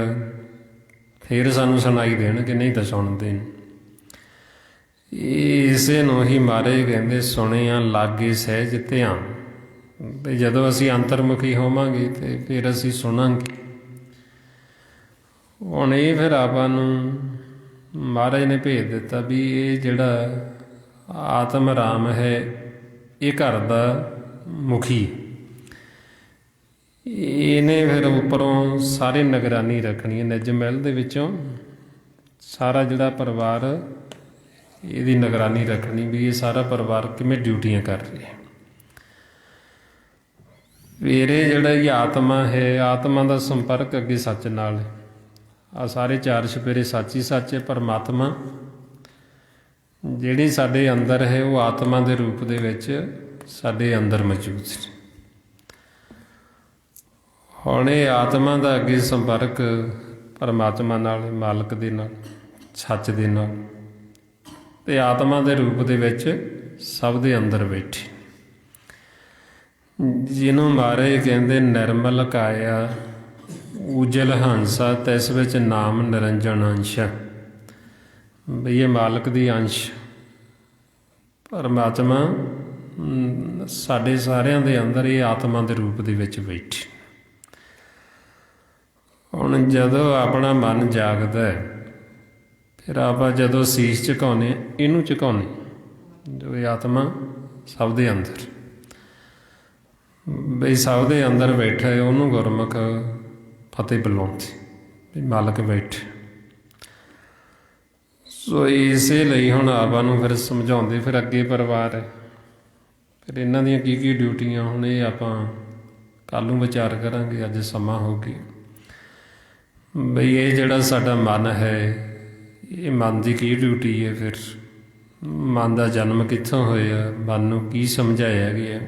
ਫਿਰ ਸਾਨੂੰ ਸੁਣਾਈ ਦੇਣਗੇ, ਨਹੀਂ ਤਾਂ ਸੁਣਦੇ ਨਹੀਂ। ਇਸੇ ਨੂੰ ਹੀ ਮਹਾਰਾਜ ਕਹਿੰਦੇ ਸੁਣਿਆ ਲਾਗੇ ਸਹਿਜ ਧਿਆਨ। ਵੀ ਜਦੋਂ ਅਸੀਂ ਅੰਤਰਮੁਖੀ ਹੋਵਾਂਗੇ ਅਤੇ ਫਿਰ ਅਸੀਂ ਸੁਣਾਂਗੇ। ਹੁਣ ਇਹ ਫਿਰ ਆਪਾਂ ਨੂੰ ਮਹਾਰਾਜ ਨੇ ਭੇਜ ਦਿੱਤਾ ਵੀ ਇਹ ਜਿਹੜਾ ਆਤਮ ਰਾਮ ਹੈ ਇਹ ਘਰ ਦਾ ਮੁਖੀ। ਇਹਨੇ ਫਿਰ ਉੱਪਰੋਂ ਸਾਰੇ ਨਿਗਰਾਨੀ ਰੱਖਣੀ ਹੈ। ਨਿਜ ਮਹਿਲ ਦੇ ਵਿੱਚੋਂ ਸਾਰਾ ਜਿਹੜਾ ਪਰਿਵਾਰ ਇਹਦੀ ਨਿਗਰਾਨੀ ਰੱਖਣੀ ਵੀ ਇਹ ਸਾਰਾ ਪਰਿਵਾਰ ਕਿਵੇਂ ਡਿਊਟੀਆਂ ਕਰ ਰਿਹਾ। ਫਿਰ ਇਹ ਜਿਹੜਾ ਇਹ ਆਤਮਾ ਹੈ, ਆਤਮਾ ਦਾ ਸੰਪਰਕ ਅੱਗੇ ਸੱਚ ਨਾਲ ਹੈ। ਆ ਸਾਰੇ ਚਾਰ ਛਪੇਰੇ ਸੱਚ ਹੀ ਸੱਚ ਹੈ। ਪਰਮਾਤਮਾ ਜਿਹੜੀ ਸਾਡੇ ਅੰਦਰ ਹੈ ਉਹ ਆਤਮਾ ਦੇ ਰੂਪ ਦੇ ਵਿੱਚ ਸਾਡੇ ਅੰਦਰ ਮੌਜੂਦ ਹੈ। ਹੁਣ ਇਹ ਆਤਮਾ ਦਾ ਅੱਗੇ ਸੰਪਰਕ ਪਰਮਾਤਮਾ ਨਾਲ, ਮਾਲਕ ਦੇ ਨਾਲ, ਸੱਚ ਦੇ ਨਾਲ, ਅਤੇ ਆਤਮਾ ਦੇ ਰੂਪ ਦੇ ਵਿੱਚ ਸਭ ਦੇ ਅੰਦਰ ਬੈਠੀ, ਜਿਹਨੂੰ ਮਹਾਰਾਜ ਕਹਿੰਦੇ ਨਿਰਮਲ ਕਾਇਆ ਉਜਲ ਹੰਸਾ ਤਿਸ ਵਿੱਚ ਨਾਮ ਨਿਰੰਜਨ ਅੰਸ਼। ਬਈ ਇਹ ਮਾਲਕ ਦੀ ਅੰਸ਼ ਪਰਮਾਤਮਾ ਸਾਡੇ ਸਾਰਿਆਂ ਦੇ ਅੰਦਰ ਇਹ ਆਤਮਾ ਦੇ ਰੂਪ ਦੇ ਵਿੱਚ ਬੈਠੀ। ਹੁਣ ਜਦੋਂ ਆਪਣਾ ਮਨ ਜਾਗਦਾ ਫਿਰ ਆਪਾਂ ਜਦੋਂ ਸੀਸ ਝੁਕਾਉਂਦੇ ਇਹਨੂੰ ਝੁਕਾਉਂਦੇ, ਜੋ ਇਹ ਆਤਮਾ ਸਭ ਦੇ ਅੰਦਰ ਬਈ ਸਭ ਦੇ ਅੰਦਰ ਬੈਠਾ ਹੈ, ਉਹਨੂੰ ਗੁਰਮੁਖ ਫਤਿਹ ਬੁਲਾਉਂਦੇ ਵੀ ਮਾਲਕ ਬੈਠੇ। ਸੋ ਇਸੇ ਲਈ ਹੁਣ ਆਪਾਂ ਨੂੰ ਫਿਰ ਸਮਝਾਉਂਦੇ, ਫਿਰ ਅੱਗੇ ਪਰਿਵਾਰ ਹੈ, ਫਿਰ ਇਹਨਾਂ ਦੀਆਂ ਕੀ ਕੀ ਡਿਊਟੀਆਂ, ਹੁਣ ਇਹ ਆਪਾਂ ਕੱਲ੍ਹ ਨੂੰ ਵਿਚਾਰ ਕਰਾਂਗੇ। ਅੱਜ ਸਮਾਂ ਹੋ ਗਿਆ ਬਈ ਇਹ ਜਿਹੜਾ ਸਾਡਾ ਮਨ ਹੈ, ਇਹ ਮਨ ਦੀ ਕੀ ਡਿਊਟੀ ਹੈ, ਫਿਰ ਮਨ ਦਾ ਜਨਮ ਕਿੱਥੋਂ ਹੋਇਆ, ਮਨ ਨੂੰ ਕੀ ਸਮਝਾਇਆ ਗਿਆ,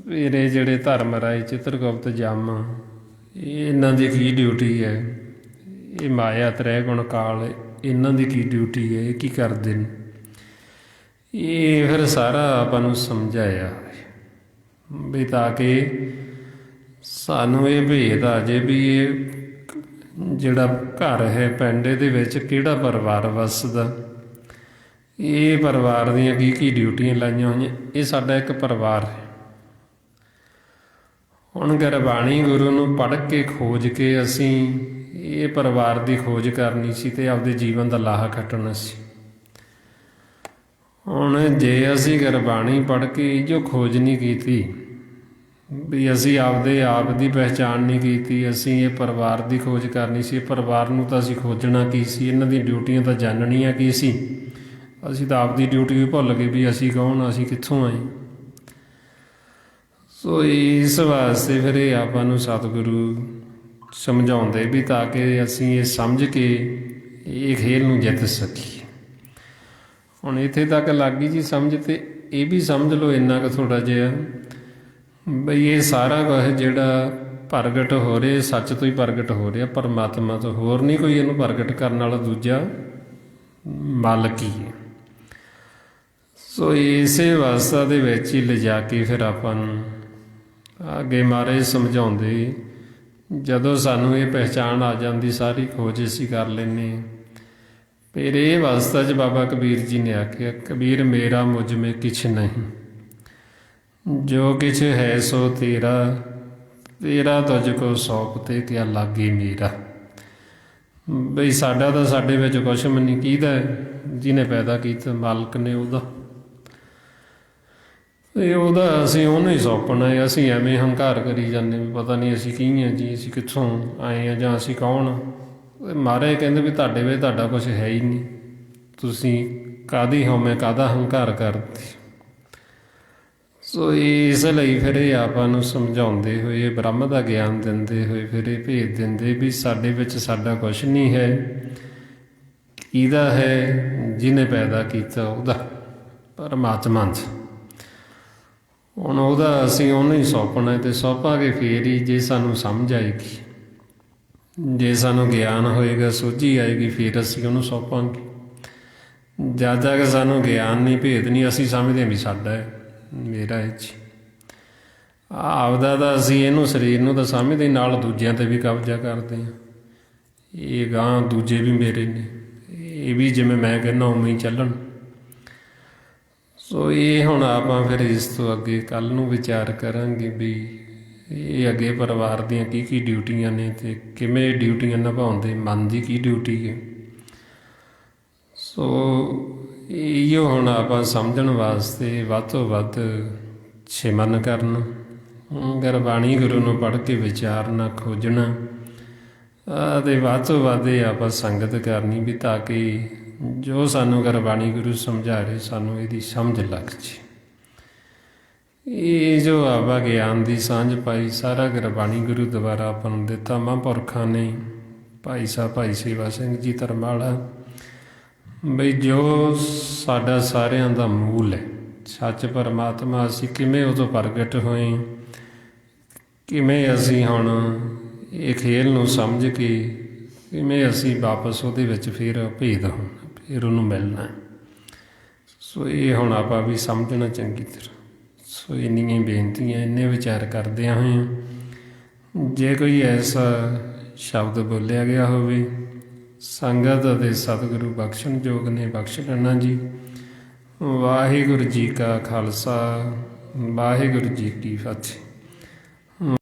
ਫਿਰ ਇਹ ਜਿਹੜੇ ਧਰਮ ਰਾਏ ਚਿੱਤਰਗੁਪਤ ਜਮ ਇਹਨਾਂ ਦੀ ਕੀ ਡਿਊਟੀ ਹੈ, ਇਹ ਮਾਇਆ ਤ੍ਰੈ ਗੁਣ ਕਾਲ ਇਹਨਾਂ ਦੀ ਕੀ ਡਿਊਟੀ ਹੈ, ਇਹ ਕੀ ਕਰਦੇ ਨੇ, ਇਹ ਫਿਰ ਸਾਰਾ ਆਪਾਂ ਨੂੰ ਸਮਝਾਇਆ ਵੀ ਤਾਂ ਕਿ ਸਾਨੂੰ ਇਹ ਭੇਦ ਆ ਜੇ ਵੀ ਇਹ ਜਿਹੜਾ ਘਰ ਹੈ ਪਿੰਡ ਦੇ ਵਿੱਚ ਕਿਹੜਾ ਪਰਿਵਾਰ ਵੱਸਦਾ, ਇਹ ਪਰਿਵਾਰ ਦੀਆਂ ਕੀ ਕੀ ਡਿਊਟੀਆਂ ਲਾਈਆਂ ਹੋਈਆਂ, ਇਹ ਸਾਡਾ ਇੱਕ ਪਰਿਵਾਰ ਹੈ। ਹੁਣ ਗੁਰਬਾਣੀ ਗੁਰੂ ਨੂੰ ਪੜ੍ਹ ਕੇ ਖੋਜ ਕੇ ਅਸੀਂ ਇਹ ਪਰਿਵਾਰ ਦੀ ਖੋਜ ਕਰਨੀ ਸੀ ਅਤੇ ਆਪਦੇ ਜੀਵਨ ਦਾ ਲਾਹਾ ਖੱਟਣਾ ਸੀ। ਹੁਣ ਜੇ ਅਸੀਂ ਗੁਰਬਾਣੀ ਪੜ੍ਹ ਕੇ ਜੋ ਖੋਜ ਨਹੀਂ ਕੀਤੀ ਵੀ ਅਸੀਂ ਆਪਦੇ ਆਪ ਦੀ ਪਹਿਚਾਣ ਨਹੀਂ ਕੀਤੀ, ਅਸੀਂ ਇਹ ਪਰਿਵਾਰ ਦੀ ਖੋਜ ਕਰਨੀ ਸੀ। ਪਰਿਵਾਰ ਨੂੰ ਤਾਂ ਅਸੀਂ ਖੋਜਣਾ ਕੀ ਸੀ, ਇਹਨਾਂ ਦੀਆਂ ਡਿਊਟੀਆਂ ਤਾਂ ਜਾਣਨੀਆਂ ਕੀ ਸੀ, ਅਸੀਂ ਤਾਂ ਆਪਦੀ ਡਿਊਟੀ ਵੀ ਭੁੱਲ ਗਏ ਵੀ ਅਸੀਂ ਕੌਣ, ਅਸੀਂ ਕਿੱਥੋਂ ਆਏ। ਸੋ ਇਸ ਵਾਸਤੇ ਫਿਰ ਇਹ ਆਪਾਂ ਨੂੰ ਸਤਿਗੁਰੂ ਸਮਝਾਉਂਦੇ ਵੀ ਤਾਂ ਕਿ ਅਸੀਂ ਇਹ ਸਮਝ ਕੇ ਇਹ ਖੇਲ ਨੂੰ ਜਿੱਤ ਸਕੀਏ। ਹੁਣ ਇੱਥੇ ਤੱਕ ਲੱਗ ਗਈ ਜੀ ਸਮਝ, ਤੇ ਇਹ ਵੀ ਸਮਝ ਲਓ ਇੰਨਾ ਕੁ ਥੋੜ੍ਹਾ ਜਿਹਾ ਬਈ ਇਹ ਸਾਰਾ ਕੁਝ ਜਿਹੜਾ ਪ੍ਰਗਟ ਹੋ ਰਿਹਾ ਸੱਚ ਤੋਂ ਹੀ ਪ੍ਰਗਟ ਹੋ ਰਿਹਾ, ਪਰਮਾਤਮਾ ਤੋਂ, ਹੋਰ ਨਹੀਂ ਕੋਈ ਇਹਨੂੰ ਪ੍ਰਗਟ ਕਰਨ ਵਾਲਾ ਦੂਜਾ ਮਾਲਕ ਹੀ ਹੈ। ਸੋ ਇਸੇ ਅਵਸਥਾ ਦੇ ਵਿੱਚ ਹੀ ਲਿਜਾ ਕੇ ਫਿਰ ਆਪਾਂ ਨੂੰ ਅੱਗੇ ਮਹਾਰਾਜ ਸਮਝਾਉਂਦੇ, ਜਦੋਂ ਸਾਨੂੰ ਇਹ ਪਹਿਚਾਣ ਆ ਜਾਂਦੀ, ਸਾਰੀ ਖੋਜ ਅਸੀਂ ਕਰ ਲੈਂਦੇ ਹਾਂ, ਫਿਰ ਇਹ ਅਵਸਥਾ 'ਚ ਬਾਬਾ ਕਬੀਰ ਜੀ ਨੇ ਆਖਿਆ, ਕਬੀਰ ਮੇਰਾ ਮੁਝ ਮੇ ਕਿਛ ਨਹੀਂ, ਜੋ ਕਿਛ ਹੈ ਸੋ ਤੇਰਾ, ਤੇਰਾ ਤੁਝ ਕੋ ਸੌਂਪ ਤੇ ਕਿਆ ਲਾਗੇ ਮੇਰਾ। ਬਈ ਸਾਡਾ ਤਾਂ ਸਾਡੇ ਵਿੱਚ ਕੁਛ ਵੀ ਨਹੀਂ, ਕਿਹਦਾ ਜਿਹਨੇ ਪੈਦਾ ਕੀਤਾ, ਮਾਲਕ ਨੇ ਉਹਦਾ, ਇਹ ਉਹਦਾ ਅਸੀਂ ਉਹਨੂੰ ਹੀ ਸੌਂਪਣਾ ਹੈ। ਅਸੀਂ ਐਵੇਂ ਹੰਕਾਰ ਕਰੀ ਜਾਂਦੇ ਵੀ ਪਤਾ ਨਹੀਂ ਅਸੀਂ ਕੀ ਹਾਂ ਜੀ, ਅਸੀਂ ਕਿੱਥੋਂ ਆਏ ਹਾਂ ਜਾਂ ਅਸੀਂ ਕੌਣ। ਮਹਾਰਾਜ ਕਹਿੰਦੇ ਵੀ ਤੁਹਾਡੇ ਵਿੱਚ ਤੁਹਾਡਾ ਕੁਛ ਹੈ ਹੀ ਨਹੀਂ, ਤੁਸੀਂ ਕਾਹਦੀ ਹਉਮੈ ਕਾਹਦਾ ਹੰਕਾਰ ਕਰਦੇ। ਸੋ ਇਸ ਲਈ ਫਿਰ ਇਹ ਆਪਾਂ ਨੂੰ ਸਮਝਾਉਂਦੇ ਹੋਏ, ਬ੍ਰਹਮ ਦਾ ਗਿਆਨ ਦਿੰਦੇ ਹੋਏ ਫਿਰ ਇਹ ਭੇਦ ਦਿੰਦੇ ਵੀ ਸਾਡੇ ਵਿੱਚ ਸਾਡਾ ਕੁਛ ਨਹੀਂ ਹੈ, ਕਿਹਦਾ ਹੈ, ਜਿਹਨੇ ਪੈਦਾ ਕੀਤਾ ਉਹਦਾ, ਪਰਮਾਤਮਾ 'ਚ। ਹੁਣ ਉਹਦਾ ਅਸੀਂ ਉਹਨੂੰ ਹੀ ਸੌਂਪਣਾ, ਅਤੇ ਸੌਂਪਾਂਗੇ ਫੇਰ ਹੀ ਜੇ ਸਾਨੂੰ ਸਮਝ ਆਏਗੀ, ਜੇ ਸਾਨੂੰ ਗਿਆਨ ਹੋਏਗਾ, ਸੋਝੀ ਆਏਗੀ, ਫਿਰ ਅਸੀਂ ਉਹਨੂੰ ਸੌਂਪਾਂਗੇ। ਜਦ ਤੱਕ ਸਾਨੂੰ ਗਿਆਨ ਨਹੀਂ, ਭੇਦ ਨਹੀਂ, ਅਸੀਂ ਸਮਝਦੇ ਹਾਂ ਵੀ ਸਾਡਾ ਹੈ, ਮੇਰਾ ਹੈ ਜੀ, ਆਪਦਾ ਤਾਂ ਅਸੀਂ ਇਹਨੂੰ ਸਰੀਰ ਨੂੰ ਤਾਂ ਸਮਝਦੇ, ਨਾਲ ਦੂਜਿਆਂ 'ਤੇ ਵੀ ਕਬਜ਼ਾ ਕਰਦੇ ਹਾਂ, ਇਹ ਗਾਂ ਦੂਜੇ ਵੀ ਮੇਰੇ ਨੇ, ਇਹ ਵੀ ਜਿਵੇਂ ਮੈਂ ਕਹਿੰਦਾ ਉਵੇਂ ਹੀ ਚੱਲਣ। ਸੋ ਇਹ ਹੁਣ ਆਪਾਂ ਫਿਰ ਇਸ ਤੋਂ ਅੱਗੇ ਕੱਲ੍ਹ ਨੂੰ ਵਿਚਾਰ ਕਰਾਂਗੇ ਵੀ ਇਹ ਅੱਗੇ ਪਰਿਵਾਰ ਦੀਆਂ ਕੀ ਕੀ ਡਿਊਟੀਆਂ ਨੇ ਅਤੇ ਕਿਵੇਂ ਡਿਊਟੀਆਂ ਨਿਭਾਉਂਦੇ, ਮਨ ਦੀ ਕੀ ਡਿਊਟੀ ਹੈ। ਸੋ ਇਹੋ ਹੁਣ ਆਪਾਂ ਸਮਝਣ ਵਾਸਤੇ ਵੱਧ ਤੋਂ ਵੱਧ ਸਿਮਰਨ ਕਰਨਾ, ਗੁਰਬਾਣੀ ਗੁਰੂ ਨੂੰ ਪੜ੍ਹ ਕੇ ਵਿਚਾਰਨਾ, ਖੋਜਣਾ, ਅਤੇ ਵੱਧ ਤੋਂ ਵੱਧ ਇਹ ਆਪਾਂ ਸੰਗਤ ਕਰਨੀ ਵੀ ਤਾਂ ਕਿ ਜੋ ਸਾਨੂੰ ਗੁਰਬਾਣੀ ਗੁਰੂ ਸਮਝਾ ਰਹੇ ਸਾਨੂੰ ਇਹਦੀ ਸਮਝ ਲੱਗ ਜੇ। ਇਹ ਜੋ ਆਪਾਂ ਗਿਆਨ ਦੀ ਸਾਂਝ ਪਾਈ, ਸਾਰਾ ਗੁਰਬਾਣੀ ਗੁਰੂ ਦੁਆਰਾ ਆਪਾਂ ਨੂੰ ਦਿੱਤਾ ਮਹਾਂਪੁਰਖਾਂ ਨੇ, ਭਾਈ ਸਾਹਿਬ ਭਾਈ ਸੇਵਾ ਸਿੰਘ ਜੀ ਧਰਮਾਲਾ, ਬਈ ਜੋ ਸਾਡਾ ਸਾਰਿਆਂ ਦਾ ਮੂਲ ਹੈ, ਸੱਚ ਪਰਮਾਤਮਾ, ਅਸੀਂ ਕਿਵੇਂ ਉਹ ਤੋਂ ਪ੍ਰਗਟ ਹੋਏ, ਕਿਵੇਂ ਅਸੀਂ ਹੁਣ ਇਹ ਖੇਲ ਨੂੰ ਸਮਝ ਕੇ ਕਿਵੇਂ ਅਸੀਂ ਵਾਪਸ ਉਹਦੇ ਵਿੱਚ ਫਿਰ ਭੇਦ ਹੋਣਾ, ਫਿਰ ਉਹਨੂੰ ਮਿਲਣਾ। ਸੋ ਇਹ ਹੁਣ ਆਪਾਂ ਵੀ ਸਮਝਣਾ ਚੰਗੀ ਤਰ੍ਹਾਂ। ਸੋ ਇੰਨੀਆਂ ਬੇਨਤੀਆਂ, ਇੰਨੇ ਵਿਚਾਰ ਕਰਦਿਆਂ ਹੋਏ ਜੇ ਕੋਈ ਐਸਾ ਸ਼ਬਦ ਬੋਲਿਆ ਗਿਆ ਹੋਵੇ, ਸੰਗਤ ਅਤੇ ਸਤਿਗੁਰੂ ਬਖਸ਼ਣ ਯੋਗ ਨੇ, ਬਖਸ਼ ਲੈਣਾ ਜੀ। ਵਾਹਿਗੁਰੂ ਜੀ ਕਾ ਖਾਲਸਾ ਵਾਹਿਗੁਰੂ ਜੀ ਕੀ ਫਤਿਹ।